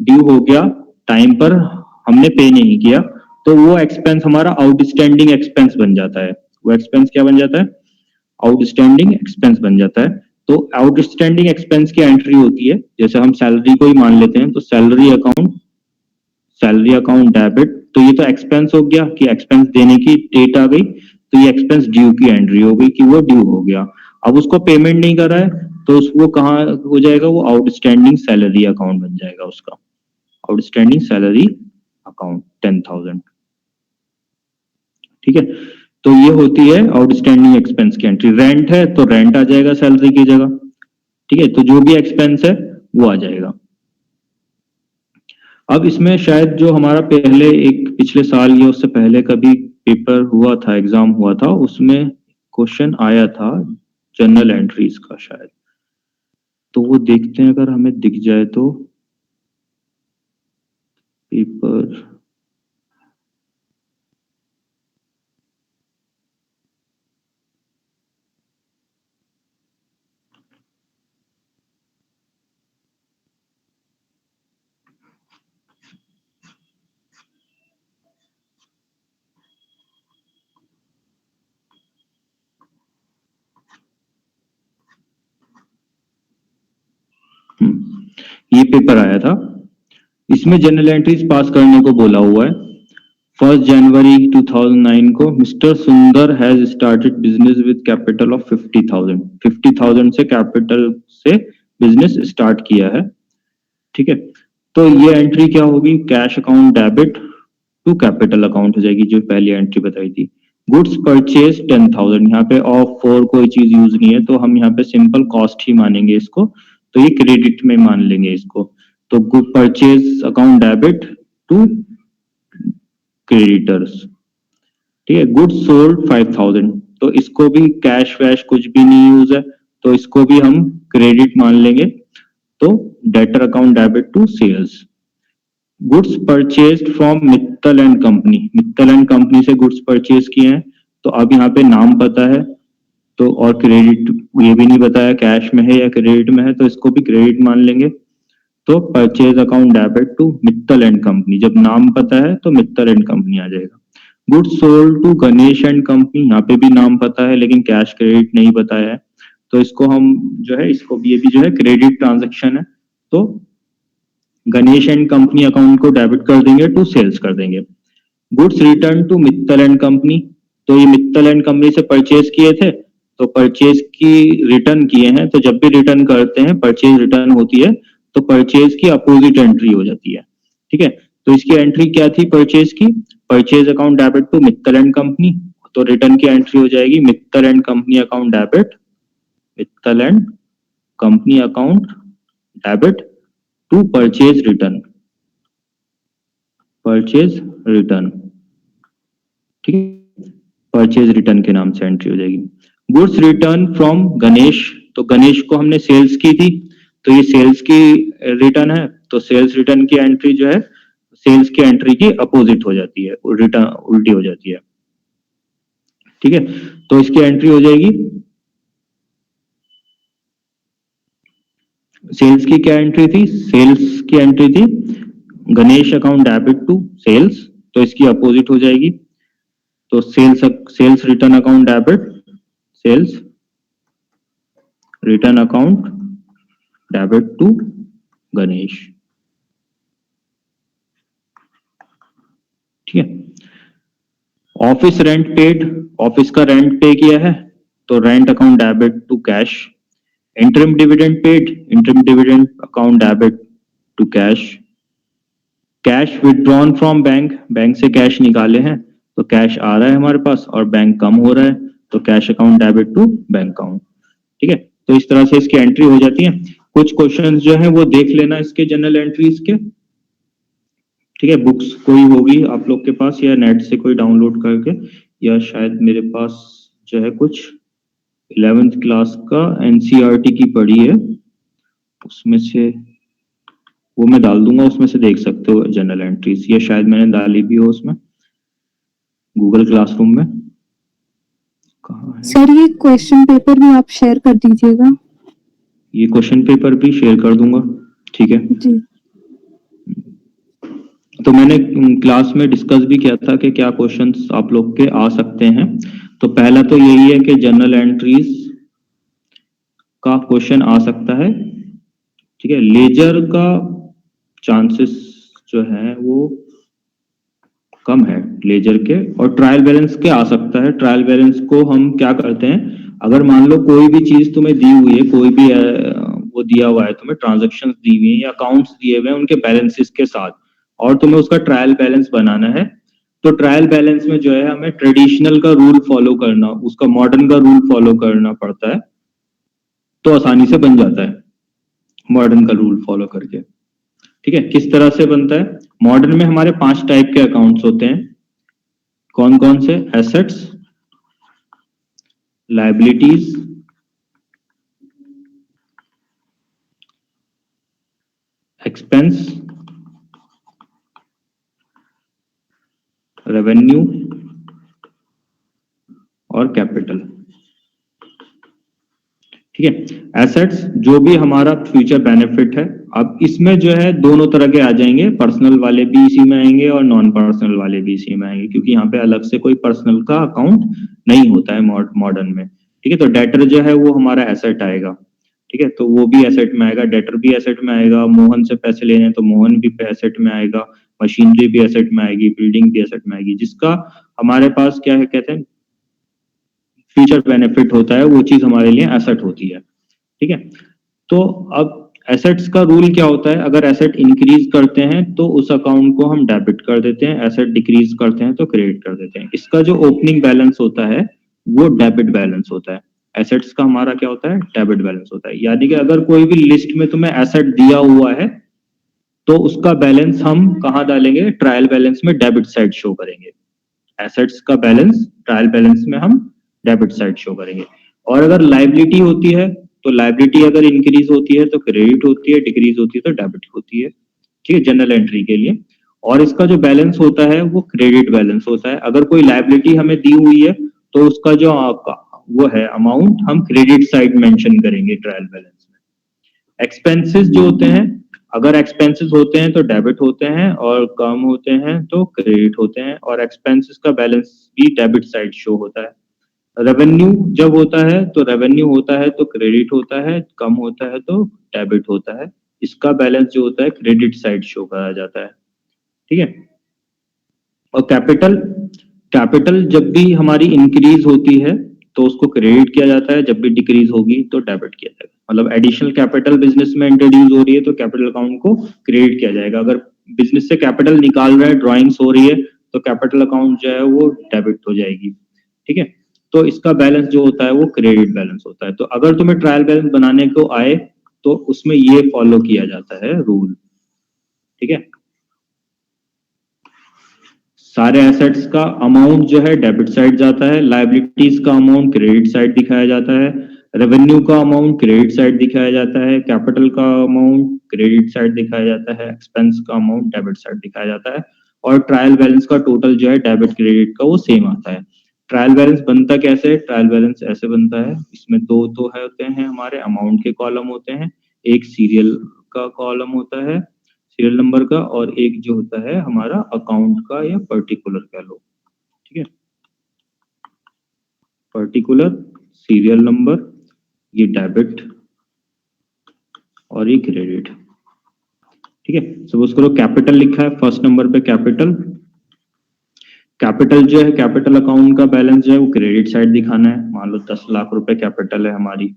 ड्यू हो गया टाइम पर हमने पे नहीं किया, तो वो एक्सपेंस हमारा आउटस्टैंडिंग एक्सपेंस बन जाता है। वो एक्सपेंस क्या बन जाता है, आउटस्टैंडिंग एक्सपेंस बन जाता है। तो आउटस्टैंडिंग एक्सपेंस की एंट्री होती है, जैसे हम सैलरी को ही मान लेते हैं तो salary account, salary account debit, तो ये तो एक्सपेंस हो गया कि एक्सपेंस देने की डेट आ गई, तो ये एक्सपेंस ड्यू की एंट्री हो गई कि वो ड्यू हो गया। अब उसको पेमेंट नहीं कर रहा है तो वो कहाँ हो जाएगा, वो आउटस्टैंडिंग सैलरी अकाउंट बन जाएगा उसका, आउटस्टैंडिंग सैलरी अकाउंट 10,000। ठीक है, तो ये होती है आउटस्टैंडिंग एक्सपेंस की एंट्री। रेंट है तो रेंट आ जाएगा सैलरी की जगह। ठीक है, तो जो भी एक्सपेंस है वो आ जाएगा। अब इसमें शायद जो हमारा पहले एक पिछले साल या उससे पहले कभी पेपर हुआ था, एग्जाम हुआ था, उसमें क्वेश्चन आया था जनरल एंट्रीज का शायद, तो वो देखते हैं अगर हमें दिख जाए तो पेपर। ये पेपर आया था, इसमें जनरल एंट्रीज पास करने को बोला हुआ है। 1 जनवरी 2009 को मिस्टर सुंदर has started business with capital of 50,000। 50,000 से कैपिटल से बिजनेस स्टार्ट किया है। ठीक है, तो ये एंट्री क्या होगी, cash account debit to capital account हो जाएगी, जो पहली एंट्री बताई थी। गुड्स परचेज 10,000, यहाँ पे ऑफ फॉर कोई चीज यूज नहीं है, तो हम यहाँ पे सिंपल कॉस्ट ही मानेंगे इसको, तो ये क्रेडिट में मान लेंगे इसको। तो good purchase account debit to creditors. ठीक है, गुड्स सोल्ड 5,000, तो इसको भी कैश वैश कुछ भी नहीं यूज है, तो इसको भी हम क्रेडिट मान लेंगे, तो debtor account debit to sales. Goods purchased from Mittal and company, Mittal and company से गुड्स परचेज किए हैं, तो अब यहाँ पे नाम पता है, तो और क्रेडिट ये भी नहीं बताया कैश में है या क्रेडिट में है, तो इसको भी क्रेडिट मान लेंगे। तो purchase account debit to Mittal and company, जब नाम पता है तो मित्तल एंड कंपनी आ जाएगा। Goods sold to Ganesh and company, यहाँ पे भी नाम पता है लेकिन कैश क्रेडिट नहीं बताया है, तो इसको हम जो है इसको भी, ये भी जो है क्रेडिट ट्रांजेक्शन है, तो गणेश एंड कंपनी अकाउंट को डेबिट कर देंगे, टू सेल्स कर देंगे। Goods return to Mittal and company, तो ये मित्तल एंड कंपनी से परचेज किए थे, तो परचेज की रिटर्न किए हैं, तो जब भी रिटर्न करते हैं परचेज रिटर्न होती है, तो परचेज की अपोजिट एंट्री हो जाती है। ठीक है, तो इसकी एंट्री क्या थी परचेज की, purchase account debit to Mittal and company, तो रिटर्न की एंट्री हो जाएगी Mittal and company account debit, Mittal and company account debit to purchase return, purchase return. ठीक है, परचेज रिटर्न के नाम से एंट्री हो जाएगी। गुड्स रिटर्न फ्रॉम गणेश, तो गणेश को हमने सेल्स की थी, तो ये सेल्स की रिटर्न है, तो सेल्स रिटर्न की एंट्री जो है सेल्स की एंट्री की अपोजिट हो जाती है, रिटर्न उल्टी हो जाती है। ठीक है, तो इसकी एंट्री हो जाएगी, सेल्स की क्या एंट्री थी, सेल्स की एंट्री थी Ganesh account debit to sales, तो इसकी अपोजिट हो जाएगी, तो sales return account debit, sales return account debit to Ganesh. ठीक है, ऑफिस रेंट पेड, ऑफिस का रेंट पे किया है, तो rent account debit to cash. Interim dividend paid, interim dividend account debit to cash. Cash withdrawn from bank, bank से cash निकाले हैं, तो कैश आ रहा है हमारे पास और बैंक कम हो रहा है, तो cash account debit to bank account. ठीक है, तो इस तरह से इसकी एंट्री हो जाती है। कुछ क्वेश्चंस जो है वो देख लेना इसके जनरल एंट्रीज के। ठीक है, बुक्स कोई होगी आप लोग के पास या नेट से कोई डाउनलोड करके, या शायद मेरे पास जो है कुछ 11th क्लास का एनसीईआरटी की पढ़ी है, उसमें से वो मैं डाल दूंगा, उसमें से देख सकते हो जनरल एंट्रीज, या शायद मैंने डाली भी हो उसमें गूगल क्लासरूम में। कहाँ है सर, ये क्वेश्चन पेपर भी आप शेयर कर दीजिएगा। ये क्वेश्चन पेपर भी शेयर कर दूंगा। ठीक है जी। तो मैंने क्लास में डिस्कस भी किया था कि क्या क्वेश्चंस आप लोग के आ सकते हैं। तो पहला तो यही है कि जनरल एंट्रीज का क्वेश्चन आ सकता है। ठीक है, लेजर का चांसेस जो है वो कम है लेजर के, और ट्रायल बैलेंस के आ सकता है। ट्रायल बैलेंस को हम क्या करते हैं, अगर मान लो कोई भी चीज तुम्हें दी हुई है, कोई भी वो दिया हुआ है तुम्हें, ट्रांजैक्शंस दी हुई है या अकाउंट्स दिए हुए हैं उनके बैलेंसेस के साथ, और तुम्हें उसका ट्रायल बैलेंस बनाना है, तो ट्रायल बैलेंस में जो है हमें ट्रेडिशनल का रूल फॉलो करना, उसका मॉडर्न का रूल फॉलो करना पड़ता है, तो आसानी से बन जाता है मॉडर्न का रूल फॉलो करके। ठीक है, किस तरह से बनता है? मॉडर्न में हमारे 5 टाइप के अकाउंट्स होते हैं। कौन कौन से? एसेट्स, लायबिलिटीज, एक्सपेंस, रेवेन्यू और कैपिटल। ठीक है, एसेट्स जो भी हमारा फ्यूचर बेनिफिट है, अब इसमें जो है दोनों तरह के आ जाएंगे, पर्सनल वाले भी इसी में आएंगे और नॉन पर्सनल वाले भी इसी में आएंगे, क्योंकि यहाँ पे अलग से कोई पर्सनल का अकाउंट नहीं होता है मॉडर्न में। ठीक है, तो डेटर जो है वो हमारा एसेट आएगा। ठीक है, तो वो भी एसेट में आएगा, डेटर भी एसेट में आएगा, मोहन से पैसे लेने हैं तो मोहन भी एसेट में आएगा, मशीनरी भी एसेट में आएगी, बिल्डिंग भी एसेट में आएगी, जिसका हमारे पास क्या है, कहते हैं फ्यूचर बेनिफिट होता है, वो चीज हमारे लिए एसेट होती है। ठीक है, तो अब एसेट्स का रूल क्या होता है? अगर एसेट इंक्रीज करते हैं तो उस अकाउंट को हम डेबिट कर देते हैं, एसेट डिक्रीज करते हैं तो क्रेडिट कर देते हैं। इसका जो ओपनिंग बैलेंस होता है वो डेबिट बैलेंस होता है। एसेट्स का हमारा क्या होता है? डेबिट बैलेंस होता है। यानी कि अगर कोई भी लिस्ट में तुम्हें एसेट दिया हुआ है तो उसका बैलेंस हम कहाँ डालेंगे? ट्रायल बैलेंस में डेबिट साइड शो करेंगे। एसेट्स का बैलेंस ट्रायल बैलेंस में हम डेबिट साइड शो करेंगे। और अगर लाइबिलिटी होती है तो लाइबिलिटी अगर इंक्रीज होती है तो क्रेडिट होती है, डिक्रीज होती है तो डेबिट होती है। ठीक है, जनरल एंट्री के लिए। और इसका जो बैलेंस होता है वो क्रेडिट बैलेंस होता है। अगर कोई लाइबिलिटी हमें दी हुई है तो उसका जो वो है अमाउंट हम क्रेडिट साइड मेंशन करेंगे ट्रायल बैलेंस में। एक्सपेंसेस जो होते हैं, अगर एक्सपेंसेस होते हैं तो डेबिट होते हैं और कम होते हैं तो क्रेडिट होते हैं, और एक्सपेंसेस का बैलेंस भी डेबिट साइड शो होता है। रेवेन्यू जब होता है तो रेवेन्यू होता है तो क्रेडिट होता है, कम होता है तो डेबिट होता है। इसका बैलेंस जो होता है क्रेडिट साइड शो करा जाता है। ठीक है, और कैपिटल, कैपिटल जब भी हमारी इंक्रीज होती है तो उसको क्रेडिट किया जाता है, जब भी डिक्रीज होगी तो डेबिट किया जाएगा। मतलब एडिशनल कैपिटल बिजनेस में इंट्रोड्यूस हो रही है तो कैपिटल अकाउंट को क्रेडिट किया जाएगा। अगर बिजनेस से कैपिटल निकाल रहे हैं, ड्रॉइंग्स हो रही है, तो कैपिटल अकाउंट जो है वो डेबिट हो जाएगी। ठीक है, तो इसका बैलेंस जो होता है वो क्रेडिट बैलेंस होता है। तो अगर तुम्हें ट्रायल बैलेंस बनाने को आए तो उसमें ये फॉलो किया जाता है रूल। ठीक है, सारे एसेट्स का अमाउंट जो है डेबिट साइड जाता है, लायबिलिटीज का अमाउंट क्रेडिट साइड दिखाया जाता है, रेवेन्यू का अमाउंट क्रेडिट साइड दिखाया जाता है, कैपिटल का अमाउंट क्रेडिट साइड दिखाया जाता है, एक्सपेंस का अमाउंट डेबिट साइड दिखाया जाता है, और ट्रायल बैलेंस का टोटल जो है डेबिट क्रेडिट का वो सेम आता है। ट्रायल बैलेंस बनता कैसे? ट्रायल बैलेंस ऐसे बनता है, इसमें दो तो है होते हैं हमारे अमाउंट के कॉलम होते हैं, एक सीरियल का कॉलम होता है, सीरियल नंबर का, और एक जो होता है हमारा अकाउंट का या पर्टिकुलर कह लो। ठीक है, पर्टिकुलर, सीरियल नंबर, ये डेबिट और ये क्रेडिट। ठीक है, सपोज करो कैपिटल लिखा है फर्स्ट नंबर पे, कैपिटल, कैपिटल जो है कैपिटल अकाउंट का बैलेंस जो है वो क्रेडिट साइड दिखाना है। मान लो 10 लाख रुपए कैपिटल है हमारी।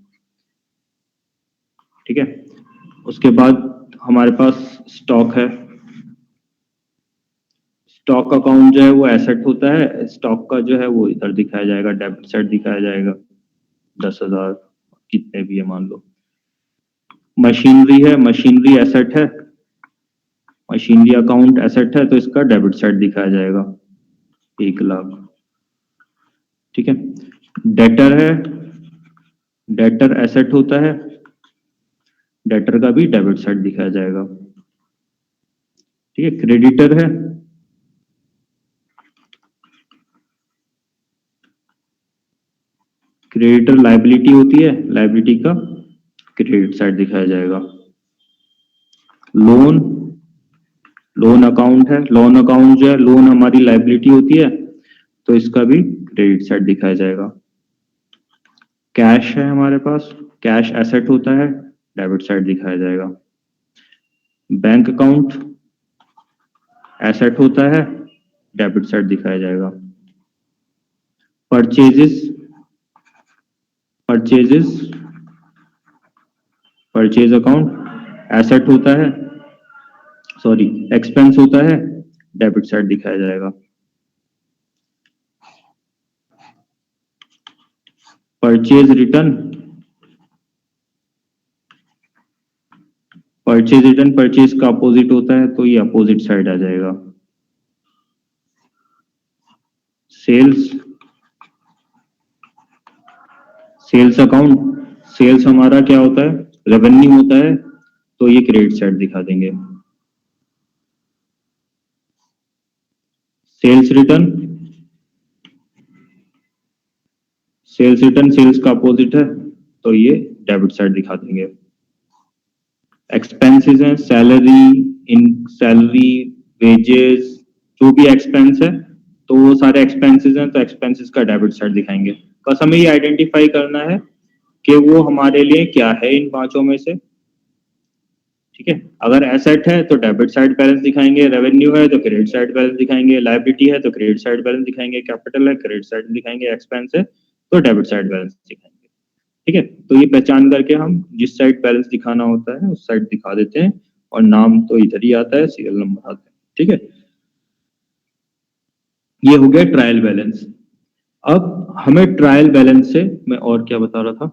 ठीक है, उसके बाद हमारे पास स्टॉक है, स्टॉक अकाउंट जो है वो एसेट होता है, स्टॉक का जो है वो इधर दिखाया जाएगा, डेबिट साइड दिखाया जाएगा, 10,000 कितने भी है मान लो। मशीनरी है, मशीनरी एसेट है, मशीनरी अकाउंट एसेट है तो इसका डेबिट साइड दिखाया जाएगा, 1 लाख। ठीक है, डेटर है, डेटर एसेट होता है, डेटर का भी डेबिट साइड दिखाया जाएगा। ठीक है, क्रेडिटर है, क्रेडिटर लायबिलिटी होती है, लायबिलिटी का क्रेडिट साइड दिखाया जाएगा। लोन, लोन अकाउंट है, लोन अकाउंट जो है लोन हमारी लायबिलिटी होती है तो इसका भी क्रेडिट साइड दिखाया जाएगा। कैश है हमारे पास, कैश एसेट होता है, डेबिट साइड दिखाया जाएगा। बैंक अकाउंट एसेट होता है, डेबिट साइड दिखाया जाएगा। परचेजेस, परचेज अकाउंट एसेट होता है, सॉरी एक्सपेंस होता है, डेबिट साइड दिखाया जाएगा। परचेज रिटर्न परचेज का अपोजिट होता है, तो ये अपोजिट साइड आ जाएगा। सेल्स अकाउंट, सेल्स हमारा क्या होता है, रेवेन्यू होता है, तो ये क्रेडिट साइड दिखा देंगे। सेल्स रिटर्न सेल्स का अपोजिट है, तो ये डेबिट साइड दिखा देंगे। एक्सपेंसेस हैं, सैलरी, वेजेस, जो भी एक्सपेंस है, तो वो सारे एक्सपेंसेस हैं, तो एक्सपेंसेस का डेबिट साइड दिखाएंगे। बस हमें ये आइडेंटिफाई करना है कि वो हमारे लिए क्या है इन पांचों में से। ठीक है, अगर एसेट है तो डेबिट साइड बैलेंस दिखाएंगे, रेवेन्यू है तो क्रेडिट साइड बैलेंस दिखाएंगे, लायबिलिटी है तो क्रेडिट साइड बैलेंस दिखाएंगे, कैपिटल है क्रेडिट साइड दिखाएंगे, एक्सपेंस है तो डेबिट साइड बैलेंस दिखाएंगे। ठीक है, तो ये पहचान करके हम जिस साइड बैलेंस दिखाना होता है उस साइड दिखा देते हैं, और नाम तो इधर ही आता है, सीरियल नंबर आता है। ठीक है, ये हो गया ट्रायल बैलेंस। अब हमें ट्रायल बैलेंस से मैं और क्या बता रहा था,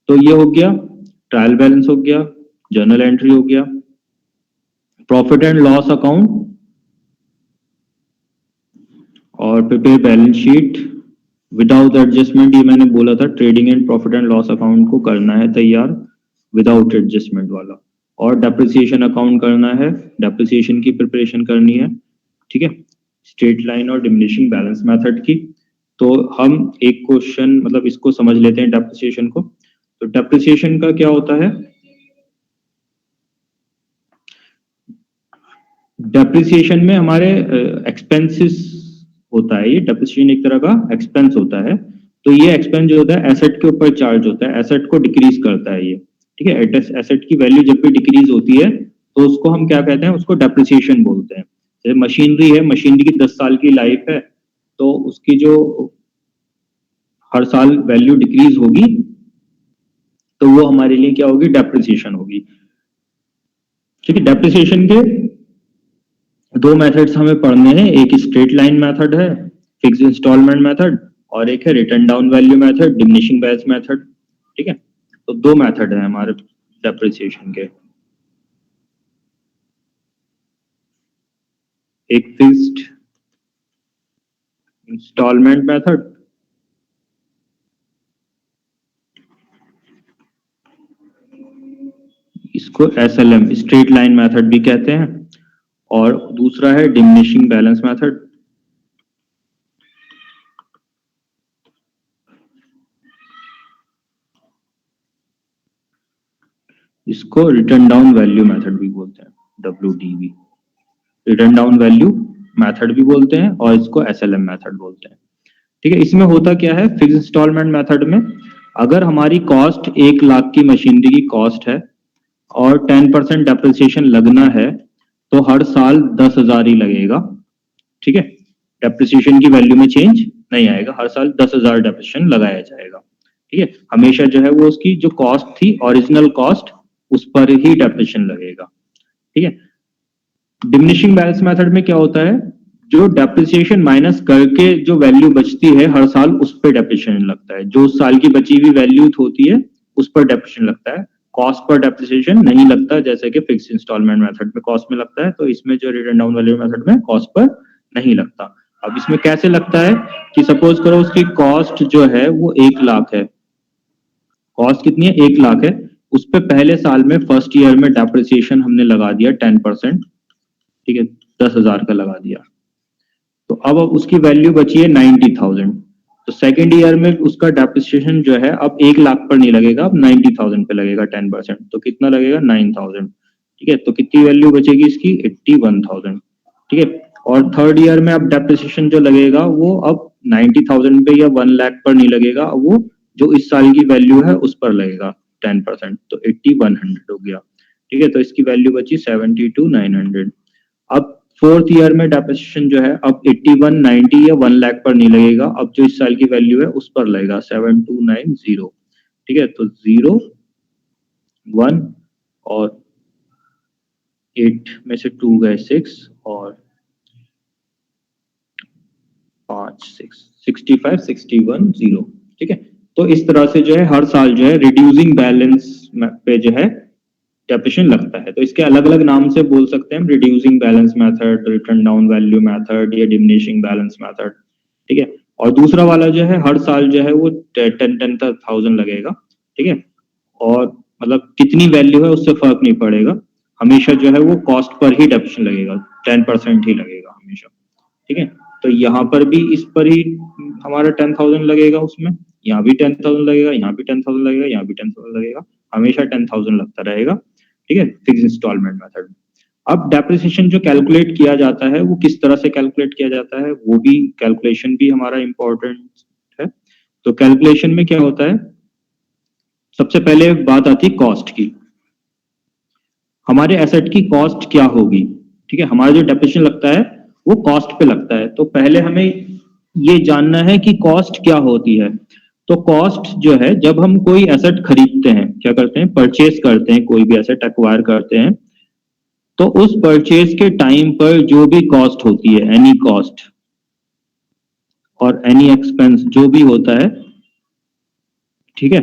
तो ये हो गया ट्रायल बैलेंस, हो गया जर्नल एंट्री, हो गया प्रॉफिट एंड लॉस अकाउंट, और prepare balance sheet without adjustment. ये मैंने बोला था trading and profit and loss account को करना है तैयार विदाउट एडजस्टमेंट वाला, और डेप्रिसिएशन अकाउंट करना है, डेप्रिसिएशन की प्रिपरेशन करनी है। ठीक है, स्ट्रेट लाइन और डिमिनिशिंग बैलेंस मेथड की। तो हम एक क्वेश्चन मतलब इसको समझ लेते हैं डेप्रिसिएशन को। तो डेप्रिसिएशन का क्या होता है, डेप्रिसिएशन में हमारे एक्सपेंसेस होता है, ये डेप्रिसिएशन एक तरह का एक्सपेंस होता है। तो ये एक्सपेंस जो होता है एसेट के ऊपर चार्ज होता है, एसेट को डिक्रीज करता है ये। ठीक है, एसेट की वैल्यू जब भी डिक्रीज होती है तो उसको हम क्या कहते हैं, उसको डेप्रिसिएशन बोलते हैं। जैसे मशीनरी है, मशीनरी की 10 साल की लाइफ है, तो उसकी जो हर साल वैल्यू डिक्रीज होगी तो वो हमारे लिए क्या होगी, डेप्रिसिएशन होगी। ठीक है, डेप्रिसिएशन के दो मेथड्स हमें पढ़ने हैं, एक स्ट्रेट लाइन मेथड है, फिक्स इंस्टॉलमेंट मेथड, और एक है return down value method, diminishing balance method. ठीक है, तो दो मेथड है हमारे डेप्रिसिएशन के, एक फिक्स्ड इंस्टॉलमेंट मेथड, इसको SLM स्ट्रेट लाइन मेथड भी कहते हैं, और दूसरा है डिमिनिशिंग बैलेंस मेथड, इसको रिटर्न डाउन वैल्यू मेथड भी बोलते हैं, WDV return down value method भी बोलते हैं, और इसको SLM मेथड बोलते हैं। ठीक है, इसमें होता क्या है, फिक्स इंस्टॉलमेंट मेथड में अगर हमारी कॉस्ट 1 लाख की मशीनरी की कॉस्ट है और 10% डेप्रिसिएशन लगना है, तो हर साल 10,000 ही लगेगा। ठीक है, डेप्रिसिएशन की वैल्यू में चेंज नहीं आएगा, हर साल 10,000 डेप्रिसिएशन लगाया जाएगा। ठीक है, हमेशा जो है वो उसकी जो कॉस्ट थी ओरिजिनल कॉस्ट उस पर ही डेप्रिसिएशन लगेगा। ठीक है, डिमिनिशिंग बैलेंस मेथड में क्या होता है, जो डेप्रिसिएशन माइनस करके जो वैल्यू बचती है हर साल उस पर डेप्रिसिएशन लगता है, जो उस साल की बची हुई वैल्यू होती है उस पर डेप्रिसिएशन लगता है, कॉस्ट पर डेप्रिसिएशन नहीं लगता, जैसे कि फिक्स इंस्टॉलमेंट मेथड में कॉस्ट में लगता है, तो इसमें जो रिटर्न डाउन वैल्यू मेथड में कॉस्ट पर नहीं लगता। अब इसमें कैसे लगता है कि सपोज करो उसकी कॉस्ट जो है वो 1 लाख है, कॉस्ट कितनी है, 1 लाख है, उस पे पहले साल में फर्स्ट ईयर में डेप्रिसिएशन हमने लगा दिया 10%। ठीक है, 10,000 का लगा दिया, तो अब उसकी वैल्यू बची है 90,000। तो सेकेंड ईयर में उसका डेप्रिसिएशन जो है अब 1 लाख पर नहीं लगेगा, अब 90,000 पे लगेगा 10%, तो कितना लगेगा 9,000। ठीक है, तो कितनी वैल्यू बचेगी इसकी 81,000। ठीक है, और थर्ड ईयर में अब डेप्रिसिएशन जो लगेगा वो अब 90,000 पे या 1 लाख पर नहीं लगेगा, वो जो इस साल की वैल्यू है उस पर लगेगा 10%, तो 8100 हो गया। ठीक है, तो इसकी वैल्यू बची 72,900। अब फोर्थ ईयर में डेप्रिसिएशन जो है अब 81, 90 या 1 लाख पर नहीं लगेगा, अब जो इस साल की वैल्यू है उस पर लगेगा 7290। ठीक है, तो 0, 1 और 8 में से 2 गए 6 और 5 6 65 61 0। ठीक है, तो इस तरह से जो है हर साल जो है रिड्यूसिंग बैलेंस पे जो है डेप्रिसिएशन लगता है। तो इसके अलग अलग नाम से बोल सकते हैं, reducing balance method, return down value method या डिमिनिशिंग बैलेंस मेथड। ठीक है, और दूसरा वाला जो है हर साल जो है वो 10,000 लगेगा। ठीक है, और मतलब कितनी वैल्यू है उससे फर्क नहीं पड़ेगा, हमेशा जो है वो कॉस्ट पर ही डेप्रिसिएशन लगेगा, 10% ही लगेगा हमेशा। ठीक है, तो यहाँ पर भी इस पर ही हमारा 10,000 लगेगा, उसमें यहाँ भी 10,000 लगेगा, यहाँ भी 10,000 लगेगा, यहाँ भी 10,000 लगेगा, हमेशा 10,000 लगता रहेगा। ठीक है, फिक्स इंस्टॉलमेंट मेथड में। अब डेप्रिसिएशन जो कैलकुलेट किया जाता है वो किस तरह से कैलकुलेट किया जाता है, वो भी कैलकुलेशन भी हमारा इंपॉर्टेंट है। तो कैलकुलेशन में क्या होता है, सबसे पहले बात आती है कॉस्ट की। हमारे एसेट की कॉस्ट क्या होगी। ठीक है, हमारा जो डेप्रिसिएशन लगता है वो कॉस्ट पे लगता है, तो पहले हमें ये जानना है कि कॉस्ट क्या होती है। तो कॉस्ट जो है, जब हम कोई एसेट खरीदते हैं, क्या करते हैं, परचेज करते हैं, कोई भी एसेट एक्वायर करते हैं, तो उस परचेज के टाइम पर जो भी कॉस्ट होती है, एनी कॉस्ट और एनी एक्सपेंस जो भी होता है, ठीक है,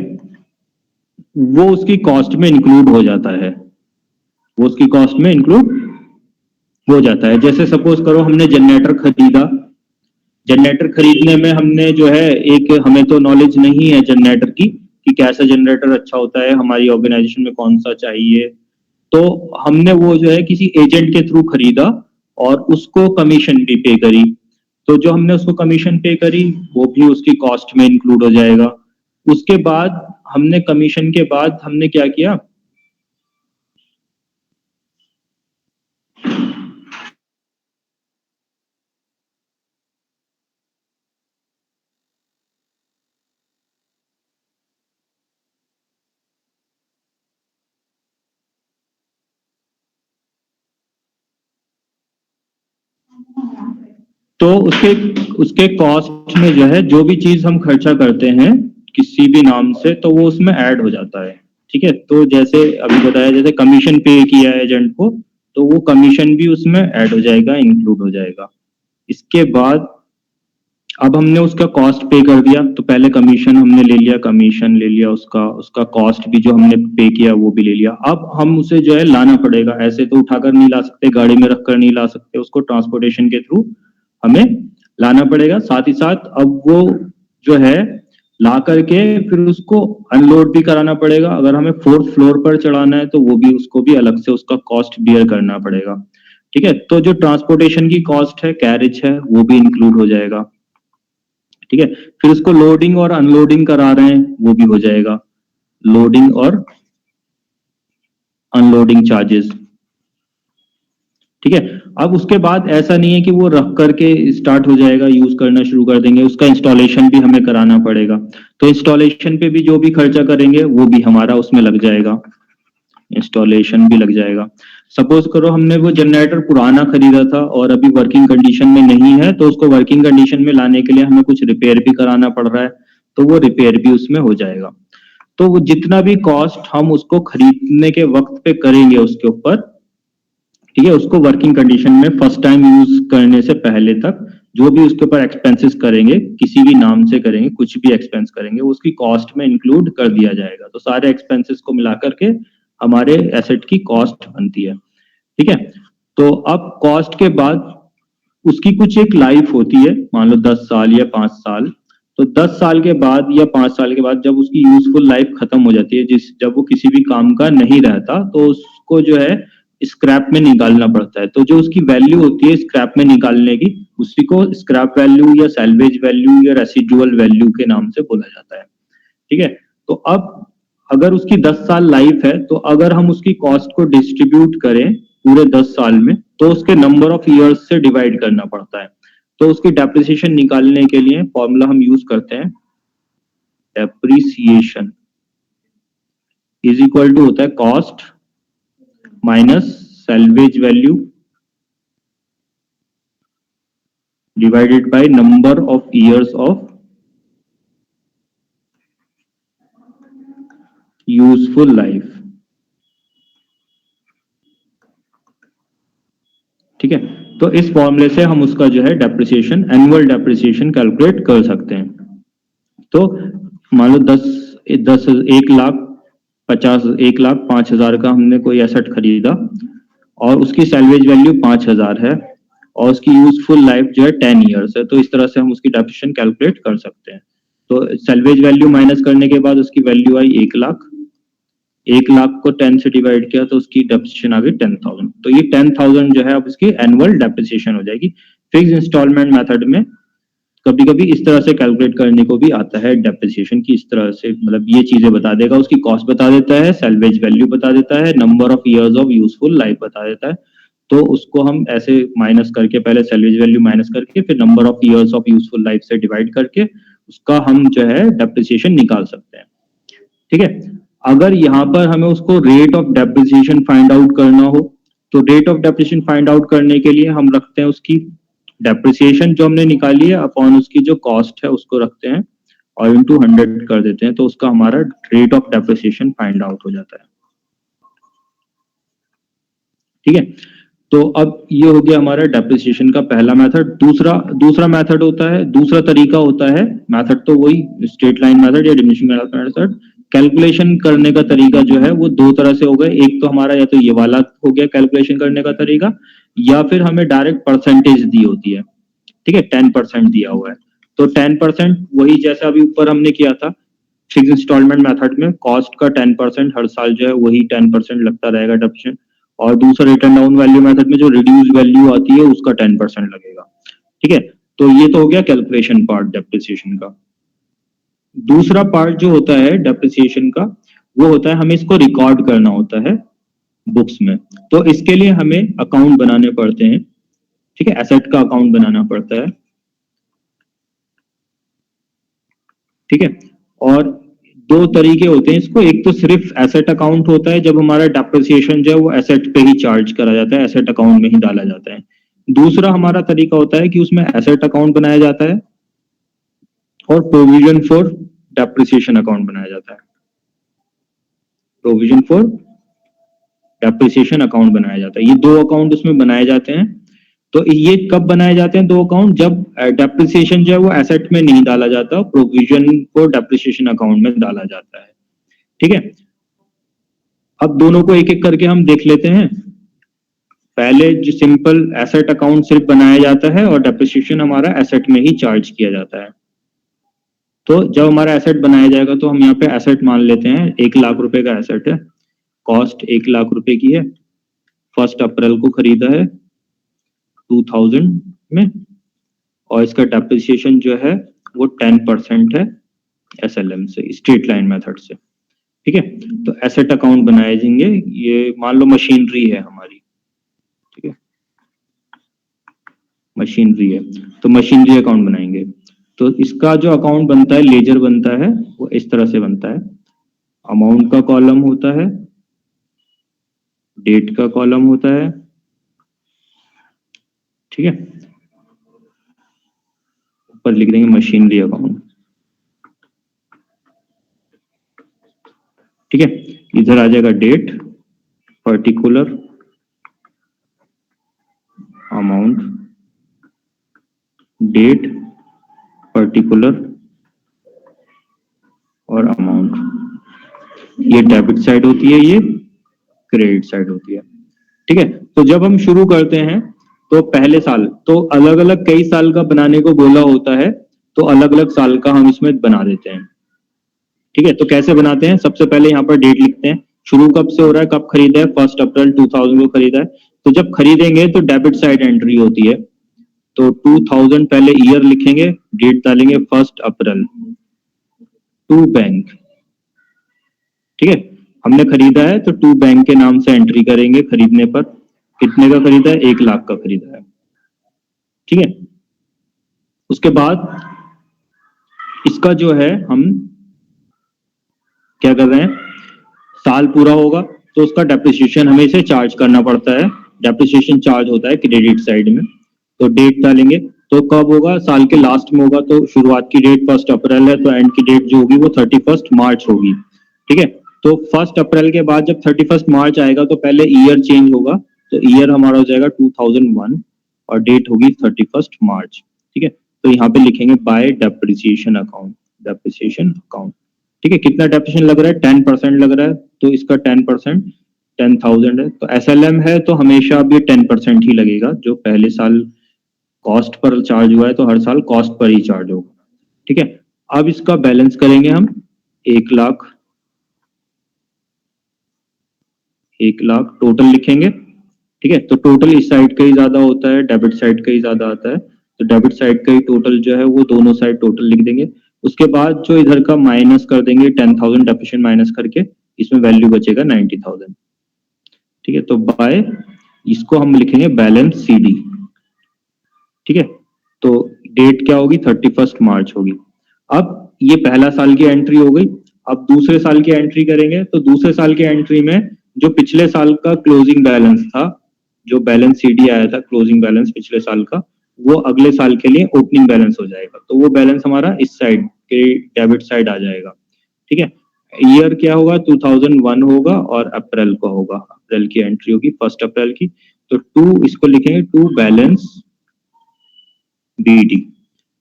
वो उसकी कॉस्ट में इंक्लूड हो जाता है, वो उसकी कॉस्ट में इंक्लूड हो जाता है। जैसे सपोज करो हमने जनरेटर खरीदा, जनरेटर खरीदने में हमने जो है, एक हमें तो नॉलेज नहीं है जनरेटर की कि कैसा जनरेटर अच्छा होता है, हमारी ऑर्गेनाइजेशन में कौन सा चाहिए, तो हमने वो जो है किसी एजेंट के थ्रू खरीदा और उसको कमीशन भी पे करी। तो जो हमने उसको कमीशन पे करी वो भी उसकी कॉस्ट में इंक्लूड हो जाएगा। उसके बाद हमने कमीशन के बाद हमने क्या किया, तो उसके उसके कॉस्ट में जो है जो भी चीज हम खर्चा करते हैं किसी भी नाम से, तो वो उसमें ऐड हो जाता है। ठीक है, तो जैसे अभी बताया, जैसे कमीशन पे किया है एजेंट को, तो वो कमीशन भी उसमें ऐड हो जाएगा, इंक्लूड हो जाएगा। इसके बाद अब हमने उसका कॉस्ट पे कर दिया, तो पहले कमीशन हमने ले लिया, कमीशन ले लिया, उसका उसका कॉस्ट भी जो हमने पे किया वो भी ले लिया। अब हम उसे जो है लाना पड़ेगा, ऐसे तो उठाकर नहीं ला सकते, गाड़ी में रखकर नहीं ला सकते, उसको ट्रांसपोर्टेशन के थ्रू हमें लाना पड़ेगा। साथ ही साथ अब वो जो है ला करके फिर उसको अनलोड भी कराना पड़ेगा। अगर हमें 4th फ्लोर पर चढ़ाना है तो वो भी, उसको भी अलग से उसका कॉस्ट बियर करना पड़ेगा। ठीक है, तो जो ट्रांसपोर्टेशन की कॉस्ट है, कैरेज है, वो भी इंक्लूड हो जाएगा। ठीक है, फिर उसको लोडिंग और अनलोडिंग करा रहे हैं वो भी हो जाएगा, लोडिंग और अनलोडिंग चार्जेस। ठीक है, अब उसके बाद ऐसा नहीं है कि वो रख करके स्टार्ट हो जाएगा, यूज करना शुरू कर देंगे, उसका इंस्टॉलेशन भी हमें कराना पड़ेगा। तो इंस्टॉलेशन पे भी जो भी खर्चा करेंगे वो भी हमारा उसमें लग जाएगा, इंस्टॉलेशन भी लग जाएगा। सपोज करो हमने वो जनरेटर पुराना खरीदा था और अभी वर्किंग कंडीशन में नहीं है, तो उसको वर्किंग कंडीशन में लाने के लिए हमें कुछ रिपेयर भी कराना पड़ रहा है, तो वो रिपेयर भी उसमें हो जाएगा। तो वो जितना भी कॉस्ट हम उसको खरीदने के वक्त पे करेंगे उसके ऊपर, ठीक है, उसको वर्किंग कंडीशन में फर्स्ट टाइम यूज करने से पहले तक जो भी उसके ऊपर एक्सपेंसेस करेंगे, किसी भी नाम से करेंगे, कुछ भी एक्सपेंस करेंगे, वो उसकी कॉस्ट में इंक्लूड कर दिया जाएगा। तो सारे एक्सपेंसेस को मिला करके हमारे एसेट की कॉस्ट बनती है। ठीक है, तो अब कॉस्ट के बाद उसकी कुछ एक लाइफ होती है, मान लो 10 साल या 5 साल। तो 10 साल के बाद या 5 साल के बाद जब उसकी यूजफुल लाइफ खत्म हो जाती है, जब वो किसी भी काम का नहीं रहता, तो उसको जो है स्क्रैप में निकालना पड़ता है। तो जो उसकी वैल्यू होती है स्क्रैप में निकालने की, उसी को स्क्रैप वैल्यू या सैल्वेज वैल्यू या रेसिडुअल वैल्यू के नाम से बोला जाता है। ठीक है, तो अब अगर उसकी 10 साल लाइफ है, तो अगर हम उसकी कॉस्ट को डिस्ट्रीब्यूट करें पूरे 10 साल में, तो उसके नंबर ऑफ ईयर्स से डिवाइड करना पड़ता है। तो उसकी डेप्रिसिएशन निकालने के लिए फॉर्मूला हम यूज करते हैं, डेप्रिसिएशन इज इक्वल टू होता है cost minus salvage value divided by number of years of useful life. ठीक है, तो इस फॉर्मूले से हम उसका जो है डेप्रिसिएशन, एनुअल डेप्रिसिएशन कैलकुलेट कर सकते हैं। तो मान लो 1,50,000 का हमने कोई एसेट खरीदा और उसकी सैल्वेज वैल्यू 5,000 है और उसकी यूजफुल लाइफ जो है 10 ईयर्स है। तो इस तरह से हम उसकी डेप्रिसिएशन कैलकुलेट कर सकते हैं। तो सैल्वेज वैल्यू माइनस करने के बाद उसकी वैल्यू आई 1,00,000। 1,00,000 को 10 से डिवाइड किया तो उसकी डेप्रिसिएशन आ गई 10,000। तो ये 10,000 जो है अब उसकी एनुअल डेप्रिसिएशन हो जाएगी। फिक्स इंस्टॉलमेंट मेथड में कभी कभी इस तरह से कैलकुलेट करने को भी आता है डेप्रिसिएशन की, इस तरह से, मतलब ये चीजें बता देगा, उसकी कॉस्ट बता देता है, सैल्वेज वैल्यू बता देता है, number of years of useful life बता देता है। तो उसको हम ऐसे माइनस करके, पहले सैल्वेज वैल्यू माइनस करके फिर number of years of useful life से डिवाइड करके उसका हम जो है डेप्रिसिएशन निकाल सकते हैं। ठीक है, अगर यहाँ पर हमें उसको rate of depreciation find out करना हो तो rate of depreciation find out करने के लिए हम रखते हैं उसकी डेप्रिसिएशन जो हमने निकाली है अपॉन उसकी जो कॉस्ट है उसको रखते हैं और इनटू 100 कर देते हैं, तो उसका हमारा rate of depreciation find out हो जाता है। ठीक है, तो अब ये हो गया हमारा डेप्रिसिएशन का पहला मेथड। दूसरा मेथड होता है, दूसरा तरीका होता है, मेथड तो वही स्ट्रेट लाइन मेथड या डिमिनिशिंग मेथड। कैलकुलेशन करने का तरीका जो है वो दो तरह से हो गए। एक तो हमारा या तो ये वाला हो गया कैलकुलेशन करने का तरीका, या फिर हमें डायरेक्ट परसेंटेज दी होती है। ठीक है, 10% दिया हुआ है तो 10% वही जैसा अभी ऊपर हमने किया था फिक्स इंस्टॉलमेंट मेथड में, कॉस्ट का 10% हर साल जो है वही 10% लगता रहेगा डेप्रिसिएशन। और दूसरा रिटर्न डाउन वैल्यू मेथड में जो रिड्यूस वैल्यू आती है उसका 10% लगेगा। ठीक है, तो ये तो हो गया कैलकुलेशन पार्ट डेप्रिसिएशन का। दूसरा पार्ट जो होता है डेप्रिसिएशन का वो होता है हमें इसको रिकॉर्ड करना होता है बुक्स में। तो इसके लिए हमें अकाउंट बनाने पड़ते हैं। ठीक है, एसेट का अकाउंट बनाना पड़ता है। ठीक है, और दो तरीके होते हैं इसको। एक तो सिर्फ एसेट अकाउंट होता है, जब हमारा डेप्रिसिएशन जो है वो एसेट पे ही चार्ज करा जाता है, एसेट अकाउंट में ही डाला जाता है। दूसरा हमारा तरीका होता है कि उसमें एसेट अकाउंट बनाया जाता है और प्रोविजन फॉर डेप्रिसिएशन अकाउंट बनाया जाता है। प्रोविजन फॉर डेप्रिसिएशन अकाउंट बनाया जाता है। ये दो अकाउंट उसमें बनाए जाते हैं। तो ये कब बनाए जाते हैं दो अकाउंट? जब डेप्रिसिएशन जो है वो एसेट में नहीं डाला जाता, प्रोविजन को डेप्रिसिएशन अकाउंट में डाला जाता है। ठीक है, अब दोनों को एक एक करके हम देख लेते हैं। पहले जो सिंपल एसेट अकाउंट सिर्फ बनाया जाता है और डेप्रिसिएशन हमारा एसेट में ही चार्ज किया जाता है। तो जब हमारा एसेट बनाया जाएगा तो हम यहाँ पे एसेट मान लेते हैं 1,00,000 रुपए का एसेट है, कॉस्ट 1,00,000 रुपए की है, 1 अप्रैल को खरीदा है 2000 में, और इसका डेप्रिसिएशन जो है वो 10% है एसएलएम से, स्ट्रेट लाइन मेथड से। ठीक है, तो एसेट अकाउंट बनाए जाएंगे। ये मान लो मशीनरी है हमारी, ठीक है, मशीनरी है तो मशीनरी अकाउंट बनाएंगे। तो इसका जो अकाउंट बनता है, लेजर बनता है, वो इस तरह से बनता है। अमाउंट का कॉलम होता है, डेट का कॉलम होता है, ठीक है, ऊपर लिख देंगे मशीनरी अकाउंट। ठीक है, इधर आ जाएगा date, particular, amount, date, particular और अमाउंट। ये डेबिट साइड होती है, ये क्रेडिट साइड होती है। ठीक है, तो जब हम शुरू करते हैं तो पहले साल तो अलग अलग कई साल का बनाने को बोला होता है, तो अलग अलग साल का हम इसमें बना देते हैं। ठीक है, तो कैसे बनाते हैं? सबसे पहले यहाँ पर डेट लिखते हैं, शुरू कब से हो रहा है, कब खरीदा है, 1 अप्रैल 2000 को खरीदा है। तो जब खरीदेंगे तो डेबिट साइड एंट्री होती है, तो 2000 पहले ईयर लिखेंगे, डेट डालेंगे 1 अप्रैल, टू बैंक। ठीक है, हमने खरीदा है तो टू बैंक के नाम से एंट्री करेंगे। खरीदने पर कितने का खरीदा है? 1,00,000 का खरीदा है। ठीक है, उसके बाद इसका जो है हम क्या कर रहे हैं, साल पूरा होगा तो उसका डेप्रिसिएशन हमें इसे चार्ज करना पड़ता है। डेप्रिसिएशन चार्ज होता है क्रेडिट साइड में, तो डेट डालेंगे तो कब होगा, साल के लास्ट में होगा, तो शुरुआत की डेट 1 अप्रैल है, तो एंड की डेट जो होगी वो 31 मार्च होगी। ठीक है, तो 1 अप्रैल के बाद जब 31 मार्च आएगा तो पहले ईयर चेंज होगा, तो ईयर हमारा हो जाएगा 2001 और डेट होगी 31 मार्च। ठीक है, तो यहाँ पे लिखेंगे bye depreciation account, depreciation account. ठीक है, कितना डेप्रिसिएशन लग रहा है, 10% लग रहा है, तो इसका 10% 10,000 है, तो SLM है तो हमेशा अब ये 10% ही लगेगा, जो पहले साल कॉस्ट पर चार्ज हुआ है तो हर साल कॉस्ट पर ही चार्ज होगा। ठीक है, अब इसका बैलेंस करेंगे हम 1,00,000, 1,00,000 टोटल लिखेंगे। ठीक है, तो टोटल इस साइड का ही ज्यादा होता है, डेबिट साइड का ही ज्यादा आता है, तो डेबिट साइड का ही टोटल जो है वो दोनों साइड टोटल लिख देंगे। उसके बाद जो इधर का माइनस कर देंगे 10,000 डेप्रिसिएशन माइनस करके, इसमें वैल्यू बचेगा 90,000। ठीक है, तो बाय इसको हम लिखेंगे बैलेंस CD। ठीक है, तो डेट क्या होगी, 31 मार्च होगी। अब ये पहला साल की एंट्री हो गई। अब दूसरे साल की एंट्री करेंगे, तो दूसरे साल की एंट्री में जो पिछले साल का क्लोजिंग बैलेंस था, जो बैलेंस CD आया था क्लोजिंग बैलेंस पिछले साल का, वो अगले साल के लिए ओपनिंग बैलेंस हो जाएगा, तो वो बैलेंस हमारा इस साइड के डेबिट साइड आ जाएगा। ठीक है, ईयर क्या होगा, 2001 होगा और अप्रैल का होगा, अप्रैल की एंट्री होगी 1 अप्रैल की, तो 2 इसको लिखेंगे, 2 बैलेंस BD।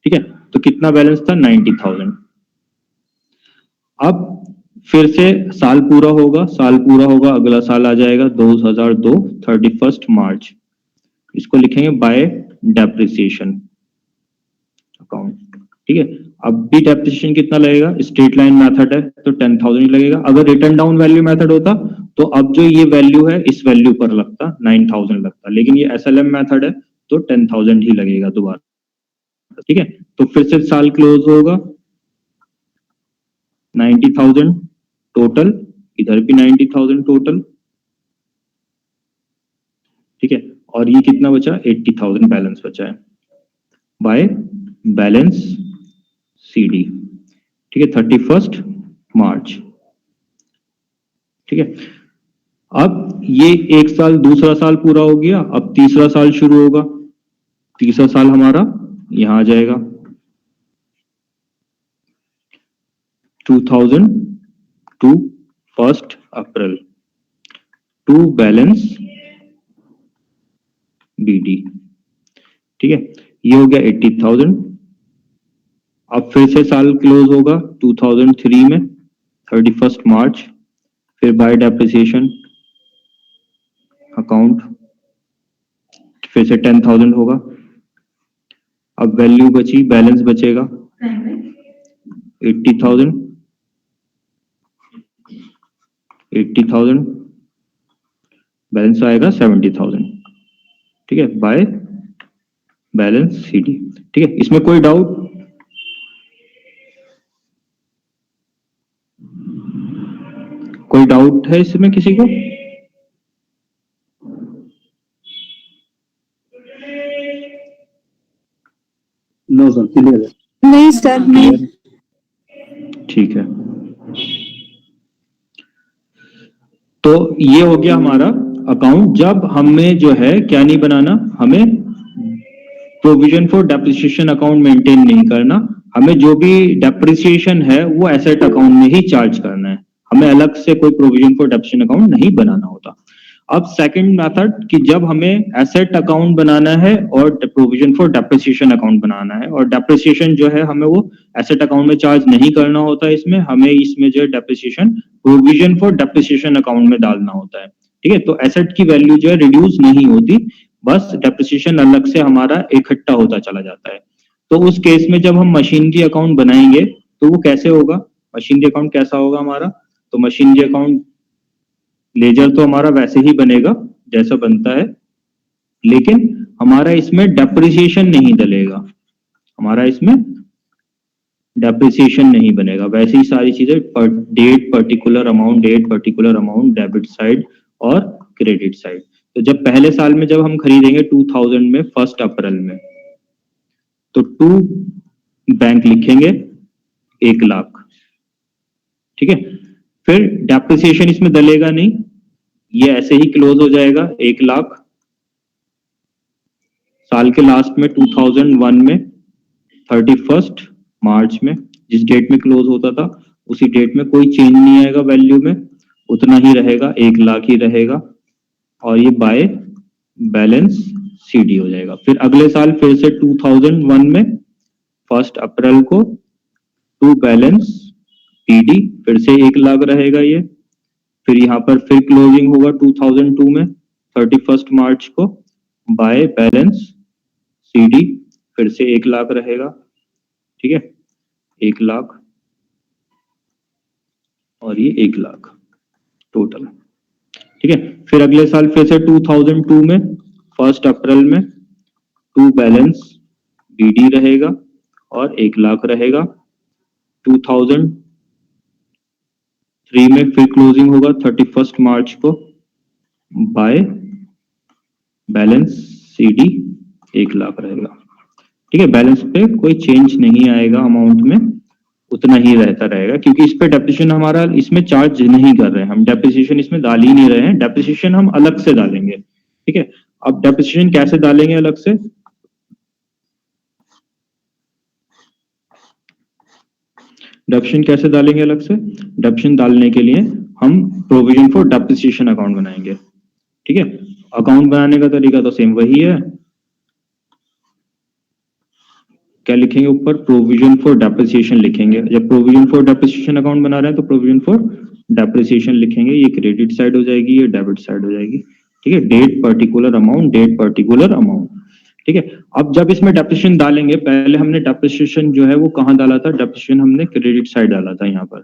ठीक है, तो कितना बैलेंस था, 90,000। अब फिर से साल पूरा होगा, साल पूरा होगा, अगला साल आ जाएगा 2002 31 मार्च, इसको लिखेंगे बाय डेप्रिसिएशन अकाउंट। ठीक है, अब भी डेप्रिसिएशन कितना लगेगा, स्ट्रेट लाइन मेथड है तो 10,000 ही लगेगा। अगर रिटर्न डाउन वैल्यू मेथड होता तो अब जो ये वैल्यू है इस वैल्यू पर लगता, 9,000 लगता, लेकिन ये SLM मेथड है तो 10,000 ही लगेगा दोबारा। ठीक है, तो फिर से साल क्लोज होगा, 90,000 टोटल, इधर भी 90,000 टोटल। ठीक है, और ये कितना बचा, 80,000 बैलेंस बचा है बाय बैलेंस CD। ठीक है, 31 मार्च। ठीक है, अब ये एक साल, दूसरा साल पूरा हो गया, अब तीसरा साल शुरू होगा। तीसरा साल हमारा यहां आ जाएगा 2002 1 अप्रैल, 2 बैलेंस BD। ठीक है, ये हो गया 80,000। अब फिर से साल क्लोज होगा 2003 में 31 मार्च, फिर बाय डेप्रिसिएशन अकाउंट फिर से 10,000 होगा। अब वैल्यू बची, बैलेंस बचेगा 80,000, 80,000 बैलेंस आएगा 70,000। ठीक है, बाय बैलेंस CD। ठीक है, इसमें कोई डाउट, कोई डाउट है इसमें किसी को? नो सर, क्लियर है। नहीं सर, नहीं। ठीक है, तो ये हो गया हमारा अकाउंट। जब हमें जो है क्या नहीं बनाना, हमें provision for depreciation account maintain नहीं करना, हमें जो भी डेप्रिसिएशन है वो एसेट अकाउंट में ही चार्ज करना है, हमें अलग से कोई प्रोविजन फॉर डेप्रिसिएशन अकाउंट नहीं बनाना होता। अब सेकंड मेथड कि जब हमें एसेट अकाउंट बनाना है और प्रोविजन फॉर डेप्रिसिएशन अकाउंट बनाना है, और डेप्रिसिएशन जो है हमें वो एसेट अकाउंट में चार्ज नहीं करना होता, इसमें हमें इसमें जो है depreciation provision for depreciation account में डालना होता है। ठीक है, तो एसेट की वैल्यू जो है रिड्यूस नहीं होती, बस डेप्रिसिएशन अलग से हमारा इकट्ठा होता चला जाता है। तो उस केस में जब हम मशीनरी अकाउंट बनाएंगे तो वो कैसे होगा, मशीनरी अकाउंट कैसा होगा हमारा, तो मशीनरी अकाउंट लेजर तो हमारा वैसे ही बनेगा जैसा बनता है, लेकिन हमारा इसमें डेप्रिसिएशन नहीं डलेगा, हमारा इसमें डेप्रिसिएशन नहीं बनेगा, वैसे ही सारी चीजें date particular amount, date particular amount, debit side और क्रेडिट साइड। तो जब पहले साल में जब हम खरीदेंगे 2000 में 1 अप्रैल में, तो 2 बैंक लिखेंगे 1,00,000। ठीक है, फिर डेप्रिसिएशन इसमें डलेगा नहीं, ये ऐसे ही क्लोज हो जाएगा 1,00,000 साल के लास्ट में 2001 में 31 मार्च में जिस डेट में क्लोज होता था उसी डेट में कोई चेंज नहीं आएगा, वैल्यू में उतना ही रहेगा, 1 लाख ही रहेगा, और ये बाय बैलेंस सीडी हो जाएगा। फिर अगले साल फिर से 2001 में 1 अप्रैल को टू बैलेंस पीडी फिर से 1 लाख रहेगा ये। फिर यहाँ पर फिर क्लोजिंग होगा 2002 में 31 मार्च को बाय बैलेंस सीडी फिर से 1 लाख रहेगा, ठीक है, 1 लाख और ये 1 लाख टोटल, ठीक है। फिर अगले साल फिर से 2002 में 1 अप्रैल में टू बैलेंस बीडी रहेगा और 1 लाख रहेगा। 2003 में फिर क्लोजिंग होगा 31 मार्च को बाय बैलेंस सीडी 1 लाख रहेगा, ठीक है। बैलेंस पे कोई चेंज नहीं आएगा, अमाउंट में उतना ही रहता रहेगा, क्योंकि इस पे डेप्रिसिएशन हमारा इसमें चार्ज नहीं कर रहे हैं, हम डेप्रिसिएशन इसमें डाल ही नहीं रहे हैं, डेप्रिसिएशन हम अलग से डालेंगे, ठीक है। अब डेप्रिसिएशन कैसे डालेंगे अलग से, डेप्रिसिएशन कैसे डालेंगे अलग से, डेप्रिसिएशन डालने के लिए हम प्रोविजन फॉर डेप्रिसिएशन अकाउंट बनाएंगे, ठीक है। अकाउंट बनाने का तरीका तो सेम वही है, क्या लिखेंगे ऊपर, प्रोविजन फॉर डेप्रिसिएशन लिखेंगे। जब प्रोविजन फॉर डेप्रिसिएशन अकाउंट बना रहे हैं तो प्रोविजन फॉर डेप्रिसिएशन लिखेंगे, ये क्रेडिट साइड हो जाएगी, ये डेबिट साइड हो जाएगी, ठीक है। Date particular amount, date particular amount, ठीक है। अब जब इसमें डेप्रिसिएशन डालेंगे, पहले हमने डेप्रिसिएशन जो है वो कहाँ डाला था, डेप्रिसिएशन हमने क्रेडिट साइड डाला था यहाँ पर,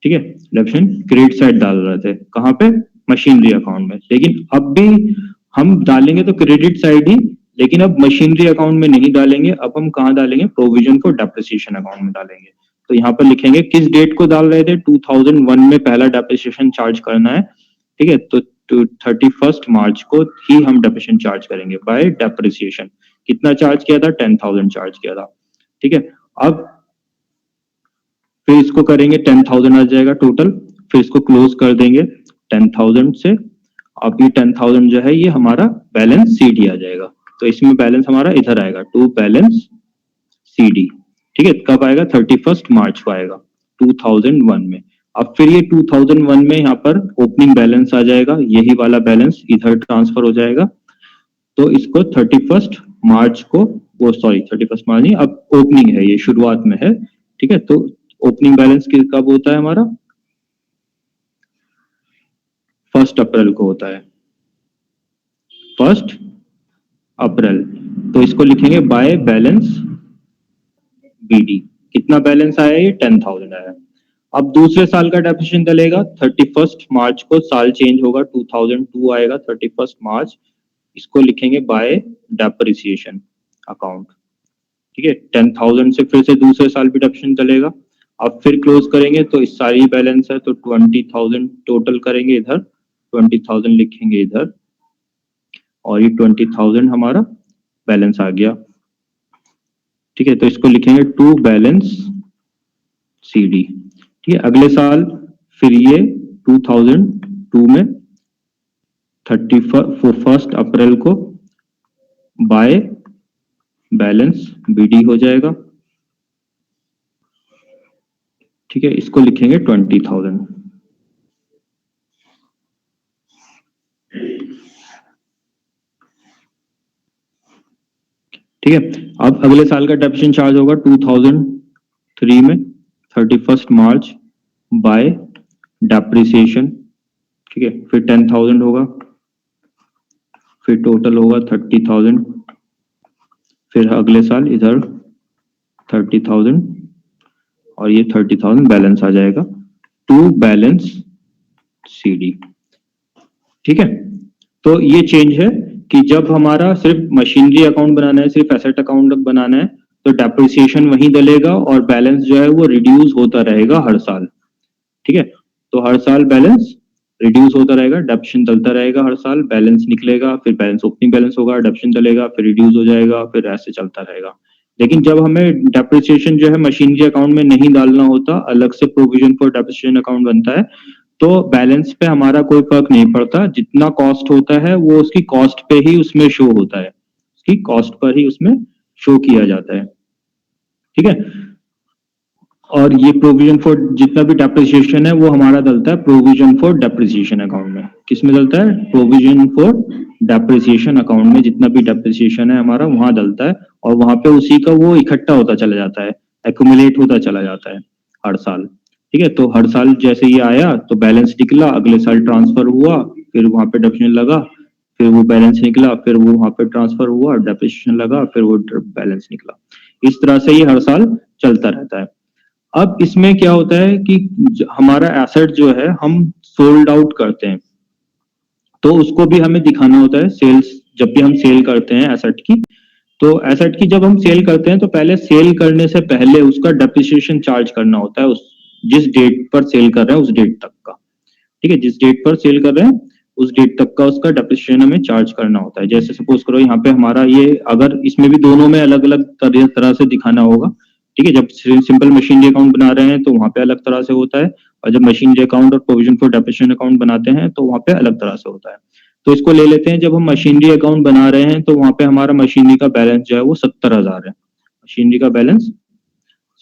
ठीक है। डेप्रिसिएशन क्रेडिट साइड डाल रहे थे, कहाँ पे, मशीनरी अकाउंट में। लेकिन अब भी हम डालेंगे तो क्रेडिट साइड ही, लेकिन अब मशीनरी अकाउंट में नहीं डालेंगे, अब हम कहाँ डालेंगे, प्रोविजन फॉर डेप्रिसिएशन अकाउंट में डालेंगे। तो यहाँ पर लिखेंगे किस डेट को डाल रहे थे, 2001 में पहला डेप्रिसिएशन चार्ज करना है, ठीक है। तो 31 मार्च को ही हम डेप्रिसिएशन चार्ज करेंगे बाय डेप्रिसिएशन। कितना चार्ज किया था, 10,000 चार्ज किया था, ठीक है। अब फिर इसको करेंगे 10,000 आ जाएगा टोटल, फिर इसको क्लोज कर देंगे 10,000 से। अब ये 10,000 जो है ये हमारा बैलेंस सीडी आ जाएगा, तो इसमें बैलेंस हमारा इधर आएगा, टू बैलेंस सीडी, ठीक है। कब आएगा, 31 मार्च को आएगा 2001 में। अब फिर ये 2001 में यहाँ पर ओपनिंग बैलेंस आ जाएगा, यही वाला बैलेंस इधर ट्रांसफर हो जाएगा। तो इसको 31 मार्च को, वो सॉरी 31 मार्च नहीं, अब ओपनिंग है, ये शुरुआत में है, ठीक है। तो ओपनिंग बैलेंस कब होता है हमारा, 1 अप्रैल को होता है, 1 अप्रैल। तो इसको लिखेंगे बाय बैलेंस बीडी। कितना बैलेंस आया, ये 10,000 आया। अब दूसरे साल का डेप्रिसिएशन डलेगा 31 मार्च को, साल चेंज होगा 2002 आएगा 31 मार्च, इसको लिखेंगे बाय डेप्रिसिएशन अकाउंट, ठीक है। 10,000 से फिर से दूसरे साल भी डेप्रिसिएशन डलेगा। अब फिर क्लोज करेंगे तो इस सारी बैलेंस है, तो 20,000 टोटल करेंगे, इधर 20,000 लिखेंगे इधर, और ये 20,000 हमारा बैलेंस आ गया, ठीक है। तो इसको लिखेंगे टू बैलेंस सीडी, ठीक है। अगले साल फिर ये 2002 में 31 अप्रैल को बाय बैलेंस बीडी हो जाएगा, ठीक है। इसको लिखेंगे 20,000, ठीक है। अब अगले साल का डेप्रिसिएशन चार्ज होगा 2003 में 31 मार्च बाय डेप्रिसिएशन, ठीक है। फिर 10,000 होगा, फिर टोटल होगा 30,000, फिर अगले साल इधर 30,000 और ये 30,000 बैलेंस आ जाएगा टू बैलेंस सीडी, ठीक है। तो ये चेंज है कि जब हमारा सिर्फ मशीनरी अकाउंट बनाना है, सिर्फ एसेट अकाउंट बनाना है, तो डेप्रिसिएशन वहीं डलेगा और बैलेंस जो है वो रिड्यूस होता रहेगा हर साल, ठीक है। तो हर साल बैलेंस रिड्यूस होता रहेगा, डेप्रिसिएशन डलता रहेगा हर साल, बैलेंस निकलेगा, फिर बैलेंस ओपनिंग बैलेंस होगा, डेप्रिसिएशन डलेगा, फिर रिड्यूस हो जाएगा, फिर ऐसे चलता रहेगा। लेकिन जब हमें डेप्रिसिएशन जो है मशीनरी अकाउंट में नहीं डालना होता, अलग से प्रोविजन फॉर डेप्रिसिएशन अकाउंट बनता है, तो बैलेंस पे हमारा कोई फर्क नहीं पड़ता, जितना कॉस्ट होता है वो उसकी कॉस्ट पे ही उसमें शो होता है। उसकी कॉस्ट पर ही उसमें शो किया जाता है, ठीक है। और ये प्रोविजन फॉर जितना भी डेप्रिसिएशन है वो हमारा डलता है प्रोविजन फॉर डेप्रिसिएशन अकाउंट में। किसमें डलता है? प्रोविजन फॉर डेप्रिसिएशन अकाउंट में जितना भी डेप्रिसिएशन है हमारा वहां डलता है, और वहां पे उसी का वो इकट्ठा होता चला जाता है, एक्यूमुलेट होता चला जाता है हर साल, ठीक है। तो हर साल जैसे ये आया तो बैलेंस निकला, अगले साल ट्रांसफर हुआ, फिर वहां पे डेप्रिसिएशन लगा, फिर वो बैलेंस निकला, फिर वो वहां पे ट्रांसफर हुआ, डेप्रिसिएशन लगा, फिर वो बैलेंस निकला। इस तरह से ये हर साल चलता रहता है। अब इसमें क्या होता है कि हमारा एसेट जो है हम सोल्ड आउट करते हैं, तो उसको भी हमें दिखाना होता है। सेल्स जब भी हम सेल करते हैं एसेट की, तो एसेट की जब हम सेल करते हैं तो पहले सेल करने से पहले उसका डेप्रिसिएशन चार्ज करना होता है, उस जिस डेट पर सेल कर रहे हैं उस डेट तक का, ठीक है। जिस डेट पर सेल कर रहे हैं उस डेट तक का उसका डेप्रिसिएशन हमें चार्ज करना होता है। जैसे सपोज करो यहाँ पे हमारा ये, अगर इसमें भी दोनों में अलग अलग तरह से दिखाना होगा, ठीक है। जब सिंपल मशीनरी अकाउंट बना रहे हैं तो वहां पे अलग तरह से होता है, और जब मशीनरी अकाउंट और प्रोविजन फॉर डेप्रिसिएशन अकाउंट बनाते हैं तो वहां पे अलग तरह से होता है। तो इसको ले लेते हैं, जब हम मशीनरी अकाउंट बना रहे हैं तो वहां पे हमारा मशीनरी का बैलेंस जो है वो 70,000 है। मशीनरी का बैलेंस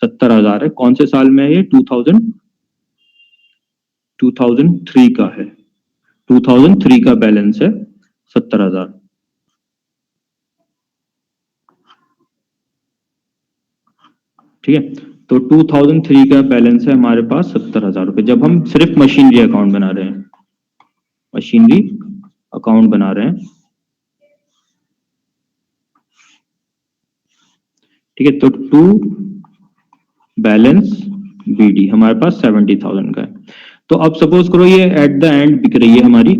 70,000 है। कौन से साल में है ये? 2003 का है। 2003 का बैलेंस है 70,000, ठीक है। तो 2003 का बैलेंस है हमारे पास 70,000 रुपए, जब हम सिर्फ मशीनरी अकाउंट बना रहे हैं, मशीनरी अकाउंट बना रहे हैं, ठीक है। तो टू बैलेंस बीडी हमारे पास 70,000 का है। तो अब सपोज करो ये एट द एंड बिक रही है हमारी,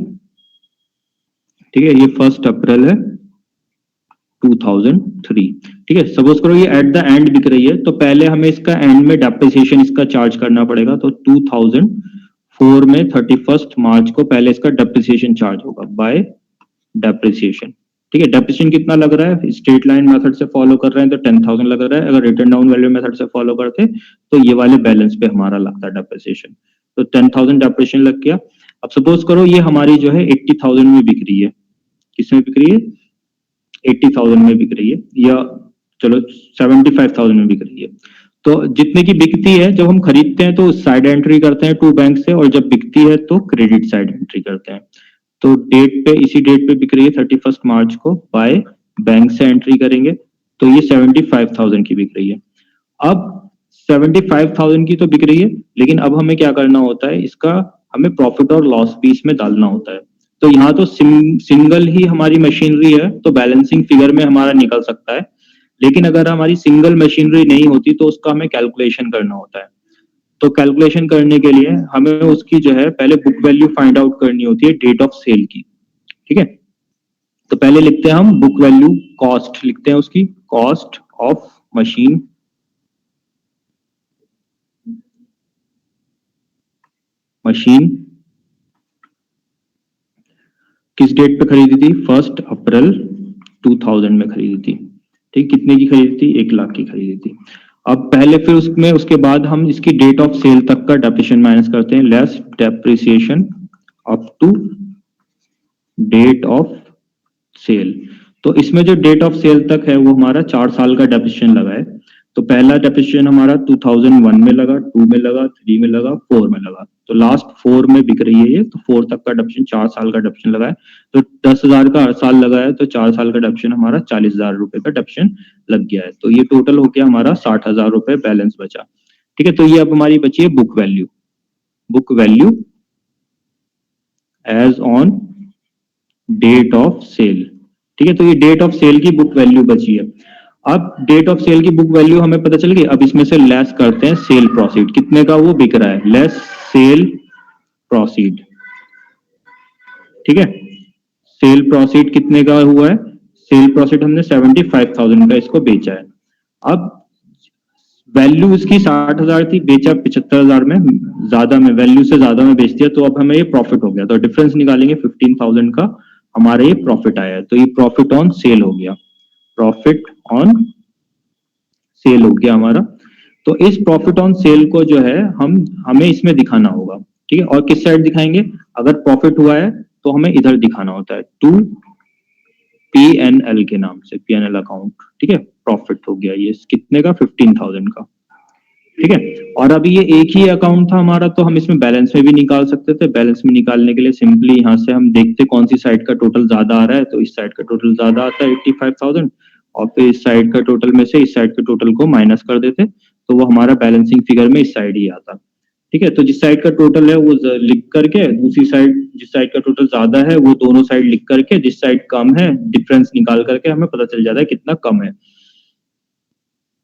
ठीक है। ये 1 अप्रैल है 2003, ठीक है। सपोज करो ये एट द एंड बिक रही है, तो पहले हमें इसका एंड में डेप्रिसिएशन इसका चार्ज करना पड़ेगा। तो 2004 में 31 मार्च को पहले इसका डेप्रिसिएशन चार्ज होगा बाय डेप्रिसिएशन, ठीक है। डेप्रिसिएशन कितना लग रहा है? स्ट्रेट लाइन मेथड से फॉलो कर रहे हैं तो 10,000 लग रहा है। अगर रिटर्न डाउन वैल्यू मेथड से फॉलो करते तो ये वाले बैलेंस पे हमारा लगता है डेप्रिसिएशन। तो 10,000 डेप्रिसिएशन लग गया। अब सपोज करो ये हमारी जो है 80,000 में बिक रही है। किसमें बिक रही है? 80,000 में बिक रही है, या चलो 75,000 में बिक रही है। तो जितने की बिकती है, जब हम खरीदते हैं तो साइड एंट्री करते हैं टू बैंक से, और जब बिकती है तो क्रेडिट साइड एंट्री करते हैं। तो डेट पे, इसी डेट पे बिक रही है 31 मार्च को, बाय बैंक से एंट्री करेंगे तो ये 75,000 की बिक रही है। अब 75,000 की तो बिक रही है, लेकिन अब हमें क्या करना होता है, इसका हमें प्रॉफिट और लॉस भी इसमें डालना होता है। तो यहाँ तो सिंगल ही हमारी मशीनरी है तो बैलेंसिंग फिगर में हमारा निकल सकता है, लेकिन अगर हमारी सिंगल मशीनरी नहीं होती तो उसका हमें कैलकुलेशन करना होता है। तो कैलकुलेशन करने के लिए हमें उसकी जो है पहले बुक वैल्यू फाइंड आउट करनी होती है डेट ऑफ सेल की, ठीक है। तो पहले लिखते हैं हम बुक वैल्यू, कॉस्ट लिखते हैं उसकी, कॉस्ट ऑफ मशीन, मशीन किस डेट पे खरीदी थी? 1 अप्रैल 2000 में खरीदी थी, ठीक। कितने की खरीदी थी? 1 लाख की खरीदी थी। अब पहले फिर उसमें, उसके बाद हम इसकी डेट ऑफ सेल तक का डेप्रिसिएशन माइनस करते हैं, less depreciation up to date of sale. तो इसमें जो डेट ऑफ सेल तक है वो हमारा 4 साल का डेप्रिसिएशन लगा है। तो पहला डेप्रिसिएशन हमारा 2001 में लगा, 2 में लगा, 3 में लगा, 4 में लगा। तो लास्ट 4 में बिक रही है ये, तो 4 तक का डेप्रिसिएशन 4 साल का डेप्रिसिएशन लगा है। तो 10,000 का हर साल लगा है, तो 4 साल का डेप्रिसिएशन हमारा 40,000 रुपए का डेप्रिसिएशन लग गया है। तो ये टोटल हो गया हमारा 60,000 रुपए बैलेंस बचा, ठीक है। तो ये अब हमारी बची है book value, book value as on date of sale, ठीक है। तो ये डेट ऑफ सेल की बुक वैल्यू बची है। अब डेट ऑफ सेल की बुक वैल्यू हमें पता चल गई। अब इसमें से लेस करते हैं सेल प्रोसीड, कितने का वो बिक रहा है, लेस सेल प्रोसीड, ठीक है। सेल प्रोसीड कितने का हुआ है? सेल प्रोसीड हमने 75,000 का इसको बेचा है। अब वैल्यू इसकी 60,000 थी, बेचा 75,000 में, ज्यादा में, वैल्यू से ज्यादा में बेच दिया, तो अब हमें ये प्रॉफिट हो गया। तो डिफरेंस निकालेंगे, 15,000 का हमारा ये प्रॉफिट आया है। तो ये प्रॉफिट ऑन सेल हो गया, प्रॉफिट ऑन सेल हो गया हमारा। तो इस प्रॉफिट ऑन सेल को जो है हमें इसमें दिखाना होगा, ठीक है। और किस साइड दिखाएंगे? अगर प्रॉफिट हुआ है तो हमें इधर दिखाना होता है, टू P&L के नाम से, P&L अकाउंट, ठीक है। प्रॉफिट हो गया ये कितने का, 15,000 का, ठीक है। और अभी ये एक ही अकाउंट था हमारा, तो हम इसमें बैलेंस में भी निकाल सकते थे। बैलेंस में निकालने के लिए सिंपली यहाँ से हम देखते कौन सी साइड का टोटल ज्यादा आ रहा है, तो इस साइड का टोटल ज्यादा आता है 85,000, और फिर इस साइड का टोटल में से इस साइड के टोटल को माइनस कर देते, तो वो हमारा बैलेंसिंग फिगर में इस साइड ही आता, ठीक है। तो जिस साइड का टोटल है वो लिख करके, दूसरी साइड जिस साइड का टोटल ज्यादा है वो दोनों साइड लिख करके, जिस साइड कम है डिफरेंस निकाल करके हमें पता चल जाता है कितना कम है।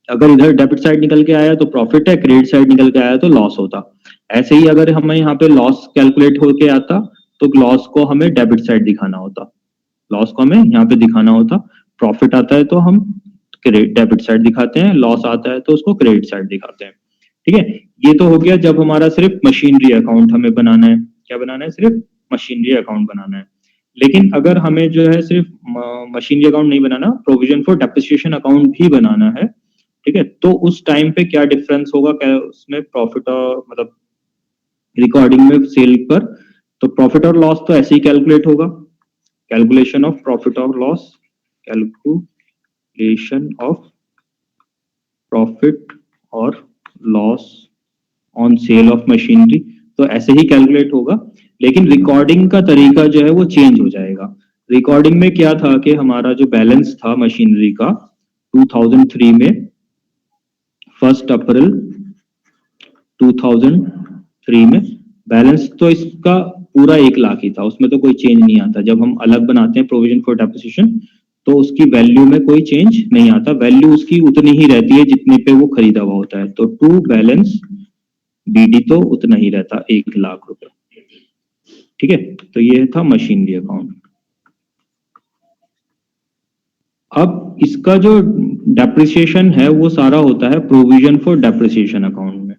अगर इधर डेबिट साइड निकल के आया तो प्रॉफिट है, क्रेडिट साइड निकल के आया तो लॉस होता। ऐसे ही अगर हमें यहाँ पे लॉस कैलकुलेट होके आता तो लॉस को हमें डेबिट साइड दिखाना होता, लॉस को हमें यहाँ पे दिखाना होता। प्रॉफिट आता है तो हम डेबिट साइड दिखाते हैं, लॉस आता है तो उसको क्रेडिट साइड दिखाते हैं, ठीक है। ये तो हो गया जब हमारा सिर्फ मशीनरी अकाउंट हमें बनाना है। क्या बनाना है? सिर्फ मशीनरी अकाउंट बनाना है। लेकिन अगर हमें जो है सिर्फ मशीनरी अकाउंट नहीं बनाना, प्रोविजन फॉर डेप्रिसिएशन अकाउंट भी बनाना है, ठीक है। तो उस टाइम पे क्या डिफरेंस होगा, क्या उसमें प्रॉफिट और मतलब रिकॉर्डिंग में सेल पर, तो प्रॉफिट और लॉस तो ऐसे ही कैलकुलेट होगा, कैलकुलेशन ऑफ प्रॉफिट और लॉस, कैलकुलेशन ऑफ प्रॉफिट और loss on sale of machinery, तो ऐसे ही कैलकुलेट होगा। लेकिन रिकॉर्डिंग का तरीका जो है वो चेंज हो जाएगा। रिकॉर्डिंग में क्या था कि हमारा जो बैलेंस था मशीनरी का 2003 में, 1 अप्रैल 2003 में बैलेंस तो इसका पूरा 1 लाख ही था, उसमें तो कोई चेंज नहीं आता। जब हम अलग बनाते हैं प्रोविजन फॉर डेप्रिसिएशन तो उसकी वैल्यू में कोई चेंज नहीं आता, वैल्यू उसकी उतनी ही रहती है जितने पे वो खरीदा हुआ होता है। तो टू बैलेंस बीडी तो उतना ही रहता, 1 लाख रुपए, ठीक है। तो ये था मशीनरी अकाउंट। अब इसका जो डेप्रिसिएशन है वो सारा होता है प्रोविजन फॉर डेप्रिसिएशन अकाउंट में,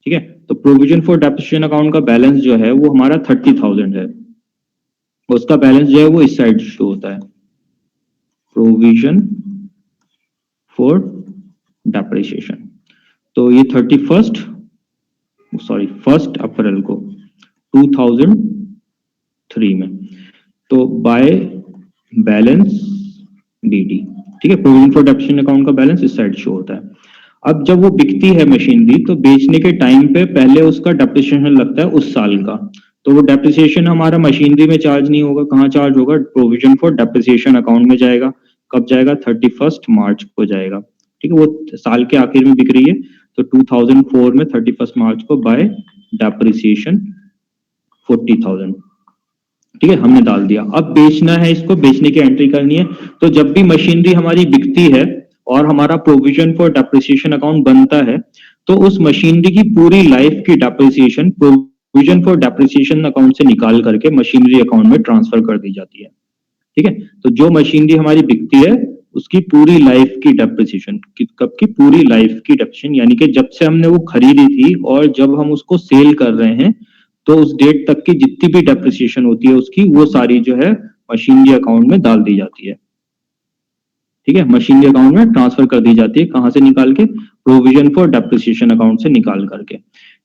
ठीक है। तो प्रोविजन फॉर डेप्रिसिएशन अकाउंट का बैलेंस जो है वो हमारा 30,000 है, उसका बैलेंस जो है वो इस साइड शो होता है, प्रोविजन फॉर डेप्रिसिएशन। तो ये 1 अप्रैल को 2003 में, तो बाय बैलेंस बीडी, ठीक है। प्रोविजन फॉर डेप्रिसिएशन अकाउंट का बैलेंस इस साइड शो होता है। अब जब वो बिकती है मशीनरी तो बेचने के टाइम पे पहले उसका डेप्रिसिएशन लगता है उस साल का, तो वो डेप्रिसिएशन हमारा मशीनरी में चार्ज नहीं होगा, कहाँ चार्ज होगा? प्रोविजन फॉर डेप्रिसिएशन अकाउंट में जाएगा। कब जाएगा? 31 मार्च को जाएगा, ठीक है। वो साल के आखिर में बिक रही है तो 2004 में 31 मार्च को बाय डेप्रिसिएशन 40,000, ठीक है, हमने डाल दिया। अब बेचना है इसको, बेचने की एंट्री करनी है। तो जब भी मशीनरी हमारी बिकती है और हमारा प्रोविजन फॉर डेप्रिसिएशन अकाउंट बनता है तो उस मशीनरी की पूरी लाइफ की depreciation provision for depreciation account से निकाल करके मशीनरी अकाउंट में ट्रांसफर कर दी जाती है, ठीक है। तो जो मशीनरी हमारी बिकती है उसकी पूरी लाइफ की डेप्रिसिएशन, कब की? पूरी लाइफ की डेप्रिसिएशन, यानी कि जब से हमने वो खरीदी थी और जब हम उसको सेल कर रहे हैं तो उस डेट तक की जितनी भी डेप्रिसिएशन होती है उसकी, वो सारी जो है मशीनरी अकाउंट में डाल दी जाती है, ठीक है। मशीनरी अकाउंट में ट्रांसफर कर दी जाती है, कहां से निकाल के? प्रोविजन फॉर डेप्रिसिएशन अकाउंट से निकाल करके,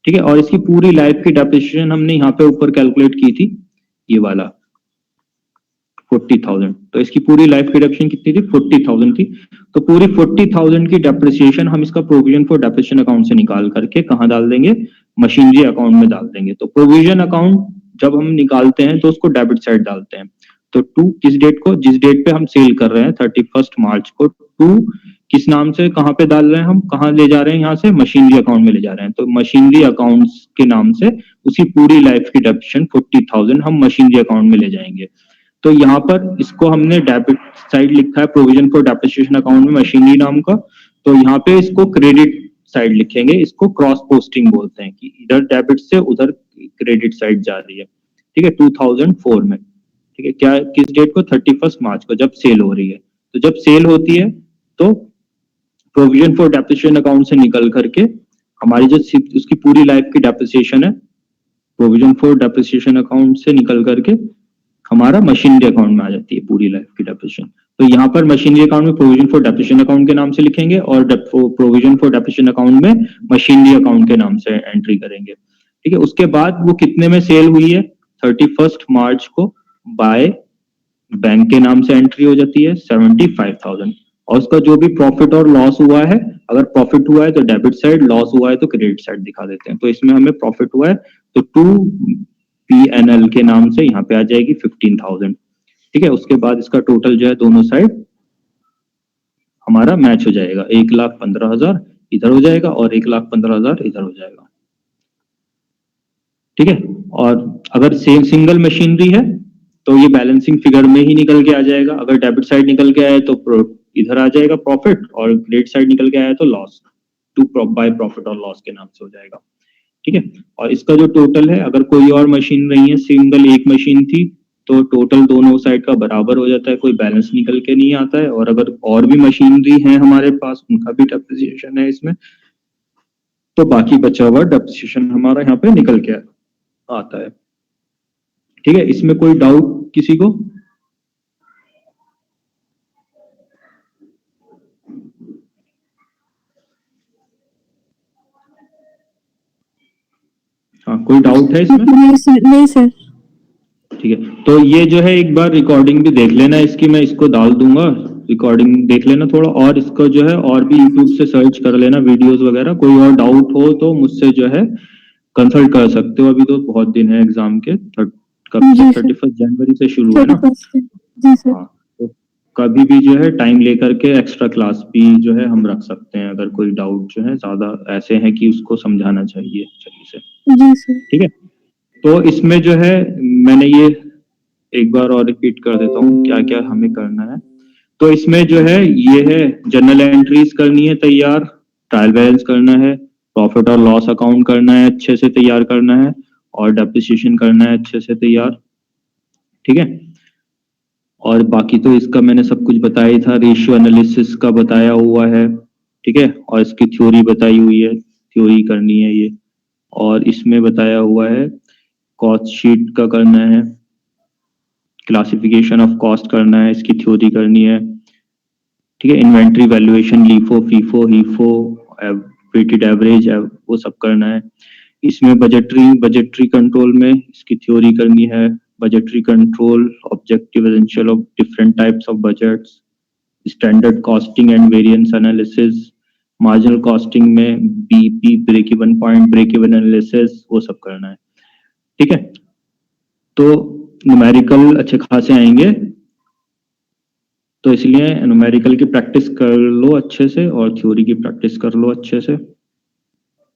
ठीक है। और इसकी पूरी लाइफ की डेप्रिसिएशन हमने यहाँ पे ऊपर कैलकुलेट की थी, ये वाला 40,000। तो इसकी पूरी लाइफ की डेप्रिसिएशन कितनी थी? 40,000 थी। तो पूरी 40,000 की डेप्रिसिएशन हम इसका प्रोविजन फॉर डेप्रिसिएशन अकाउंट से निकाल करके कहाँ डाल देंगे? मशीनरी अकाउंट में डाल देंगे। तो प्रोविजन अकाउंट जब हम निकालते हैं तो उसको डेबिट साइड डालते हैं। तो टू किस डेट को? जिस डेट पे हम सेल कर रहे हैं 31 मार्च को, टू किस नाम से कहाँ पे डाल रहे हैं? हम कहाँ ले जा रहे हैं? यहाँ से मशीनरी अकाउंट में ले जा रहे हैं। तो मशीनरी अकाउंट्स के नाम से उसी पूरी लाइफ की डेप्रिसिएशन 40,000 हम मशीनरी अकाउंट में ले जाएंगे। तो यहाँ पर इसको हमने डेबिट साइड लिखा है प्रोविजन फॉर डेप्रिसिएशन अकाउंट में मशीनरी नाम का, तो यहाँ पे इसको क्रेडिट साइड लिखेंगे। इसको क्रॉस पोस्टिंग बोलते हैं कि इधर डेबिट से उधर क्रेडिट साइड जा रही है, ठीक है। 2004 में, ठीक है। क्या किस डेट को? 31 मार्च को, जब सेल हो रही है। तो जब सेल होती है तो प्रोविजन फॉर डेप्रिसिएशन अकाउंट से निकल करके हमारी जो उसकी पूरी लाइफ की डेप्रिसिएशन है, प्रोविजन फॉर डेप्रिसिएशन अकाउंट से निकल करके हमारा मशीनरी अकाउंट में आ जाती है पूरी लाइफ की डेप्रिसिएशन। तो यहाँ पर मशीनरी अकाउंट में प्रोविजन फॉर डेप्रिसिएशन अकाउंट के नाम से लिखेंगे और प्रोविजन फॉर डेप्रिसिएशन अकाउंट में मशीनरी अकाउंट के नाम से एंट्री करेंगे, ठीक है। उसके बाद वो कितने में सेल हुई है? 31 मार्च को बाय बैंक के नाम से एंट्री हो जाती है 75,000, और उसका जो भी प्रॉफिट और लॉस हुआ है, अगर प्रॉफिट हुआ है तो डेबिट साइड, लॉस हुआ है तो क्रेडिट साइड दिखा देते हैं। तो इसमें हमें प्रॉफिट हुआ है तो 2PNL के नाम से यहाँ पे आ जाएगी 15,000। ठीक है, उसके बाद इसका टोटल जो है दोनों साइड हमारा मैच हो जाएगा, 1,15,000 इधर हो जाएगा और 1,15,000 इधर हो जाएगा। ठीक है, और अगर सेम सिंगल मशीनरी है तो ये बैलेंसिंग फिगर में ही निकल के आ जाएगा। अगर डेबिट साइड निकल के आए तो इधर आ जाएगा प्रॉफिट, और क्रेडिट साइड निकल के आया तो लॉस, टू बाय प्रॉफिट और लॉस के नाम से हो जाएगा। ठीक है, और इसका जो टोटल है, अगर कोई और मशीन नहीं है, सिंगल एक मशीन थी, तो टोटल दोनों साइड का बराबर हो जाता है, कोई बैलेंस निकल के नहीं आता है। और अगर और भी मशीनरी है हमारे पास, उनका भी डेप्रिसिएशन है इसमें, तो बाकी बचा हुआ डेप्रिसिएशन हमारा यहाँ पे निकल के आता है। ठीक है, इसमें कोई डाउट किसी को? हाँ, कोई डाउट है इसमें? नहीं सर। ठीक है, तो ये जो है एक बार रिकॉर्डिंग भी देख लेना इसकी, मैं इसको डाल दूंगा, रिकॉर्डिंग देख लेना थोड़ा, और इसको जो है और भी यूट्यूब से सर्च कर लेना वीडियोस वगैरह। कोई और डाउट हो तो मुझसे जो है कंसल्ट कर सकते हो। अभी तो बहुत दिन है एग्जाम के, कब से, जी सर। 31 जनवरी से शुरू है ना? 31 जी सर। हाँ, तो कभी भी जो है टाइम लेकर के एक्स्ट्रा क्लास भी जो है हम रख सकते हैं, अगर कोई डाउट जो है ज्यादा ऐसे हैं कि उसको समझाना चाहिए सही से। जी सर। ठीक है, तो इसमें जो है मैंने ये एक बार और रिपीट कर देता हूँ क्या क्या हमें करना है। तो इसमें जो है ये है, जर्नल एंट्रीज करनी है तैयार, ट्रायल बैलेंस करना है, प्रॉफिट और लॉस अकाउंट करना है अच्छे से तैयार करना है, और डेप्रिसिएशन करना है अच्छे से तैयार। ठीक है, और बाकी तो इसका मैंने सब कुछ बताया ही था, रेशियो एनालिसिस का बताया हुआ है। ठीक है, और इसकी थ्योरी बताई हुई है, थ्योरी करनी है ये। और इसमें बताया हुआ है कॉस्ट शीट का करना है, क्लासिफिकेशन ऑफ कॉस्ट करना है, इसकी थ्योरी करनी है। ठीक है, inventory valuation, LIFO, FIFO, HIFO, weighted average, वो सब करना है। इसमें बजटरी कंट्रोल में इसकी थ्योरी करनी है, budgetary control, objective essential of different types of budgets, standard costing and variance analysis, marginal costing में BP, break even point, break even analysis, वो सब करना है। ठीक है, तो न्यूमेरिकल अच्छे खासे आएंगे, तो इसलिए न्यूमेरिकल की प्रैक्टिस कर लो अच्छे से, और थ्योरी की प्रैक्टिस कर लो अच्छे से।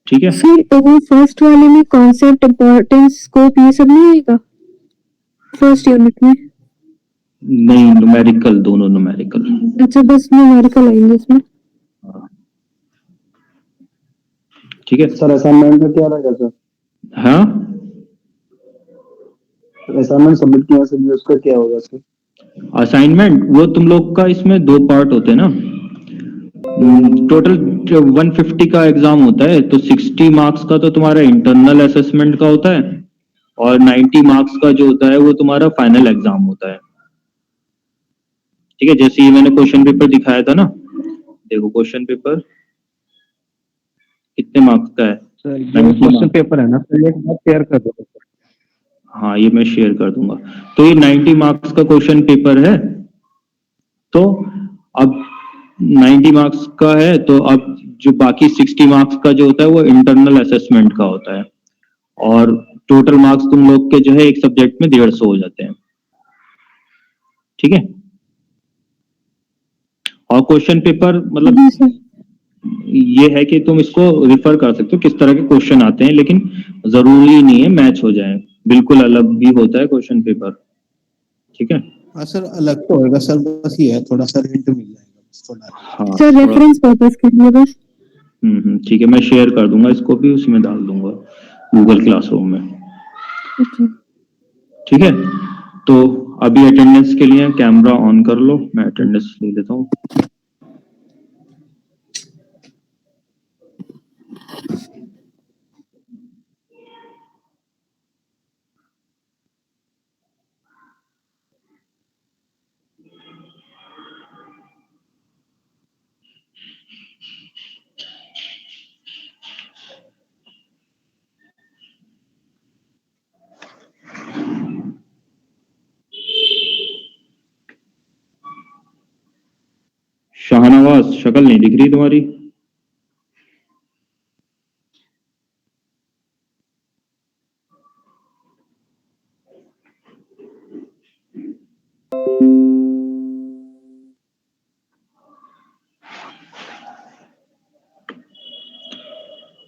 ठीक है, सर वो फर्स्ट वाले में कॉन्सेप्ट, इम्पोर्टेंस, स्कोप ये सब नहीं आएगा फर्स्ट यूनिट में? नहीं, न्यूमेरिकल, दोनों न्यूमेरिकल। अच्छा, बस न्यूमेरिकल आएंगे इसमें। ठीक है सर असाइनमेंट में क्या रहेगा सर? हाँ, असाइनमेंट सबमिट किया सर, उसका क्या होगा सर? असाइनमेंट वो तुम लोग का इसमें दो पार्ट होते हैं ना, टोटल 150 का एग्जाम होता है, तो 60 मार्क्स का तो तुम्हारा इंटरनल असेसमेंट का होता है, और 90 मार्क्स का जो होता है वो तुम्हारा फाइनल एग्जाम होता है। ठीक है, जैसे ये मैंने क्वेश्चन पेपर दिखाया था ना, देखो क्वेश्चन पेपर कितने मार्क्स का है? सर ये 90 क्वेश्चन मार्क्स। पेपर है ना सर, एक बार शेयर कर दो सर। हाँ, ये मैं शेयर कर दूंगा। तो ये 90 मार्क्स का क्वेश्चन पेपर है। तो अब 90 मार्क्स का है, तो अब जो बाकी 60 मार्क्स का जो होता है वो इंटरनल असेसमेंट का होता है, और टोटल मार्क्स तुम लोग के जो है एक सब्जेक्ट में 150 हो जाते हैं। ठीक है, और क्वेश्चन पेपर मतलब जी सर। ये है कि तुम इसको रिफर कर सकते हो किस तरह के क्वेश्चन आते हैं, लेकिन जरूरी नहीं है मैच हो जाए, बिल्कुल अलग भी होता है क्वेश्चन पेपर। ठीक है, हाँ सर, अलग तो होगा सर, बस ये है थोड़ा सा हिंट मिल जाएगा बस थोड़ा। हाँ सर थोड़ा। रेफरेंस पर्पस के लिए बस। ठीक है, मैं शेयर कर दूंगा इसको भी, उसमें डाल दूंगा गूगल क्लासरूम में। ओके। ठीक है, तो अभी अटेंडेंस के लिए कैमरा ऑन कर लो, मैं अटेंडेंस ले लेता हूँ। शाहनवाज, शक्ल नहीं दिख रही तुम्हारी।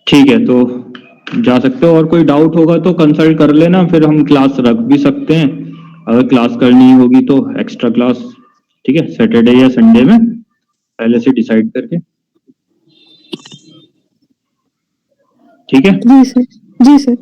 ठीक है, तो जा सकते हो। और कोई डाउट होगा तो कंसल्ट कर लेना, फिर हम क्लास रख भी सकते हैं। अगर क्लास करनी होगी तो एक्स्ट्रा क्लास, ठीक है, सैटरडे या संडे में पहले से डिसाइड करके। ठीक है। जी सर। जी सर।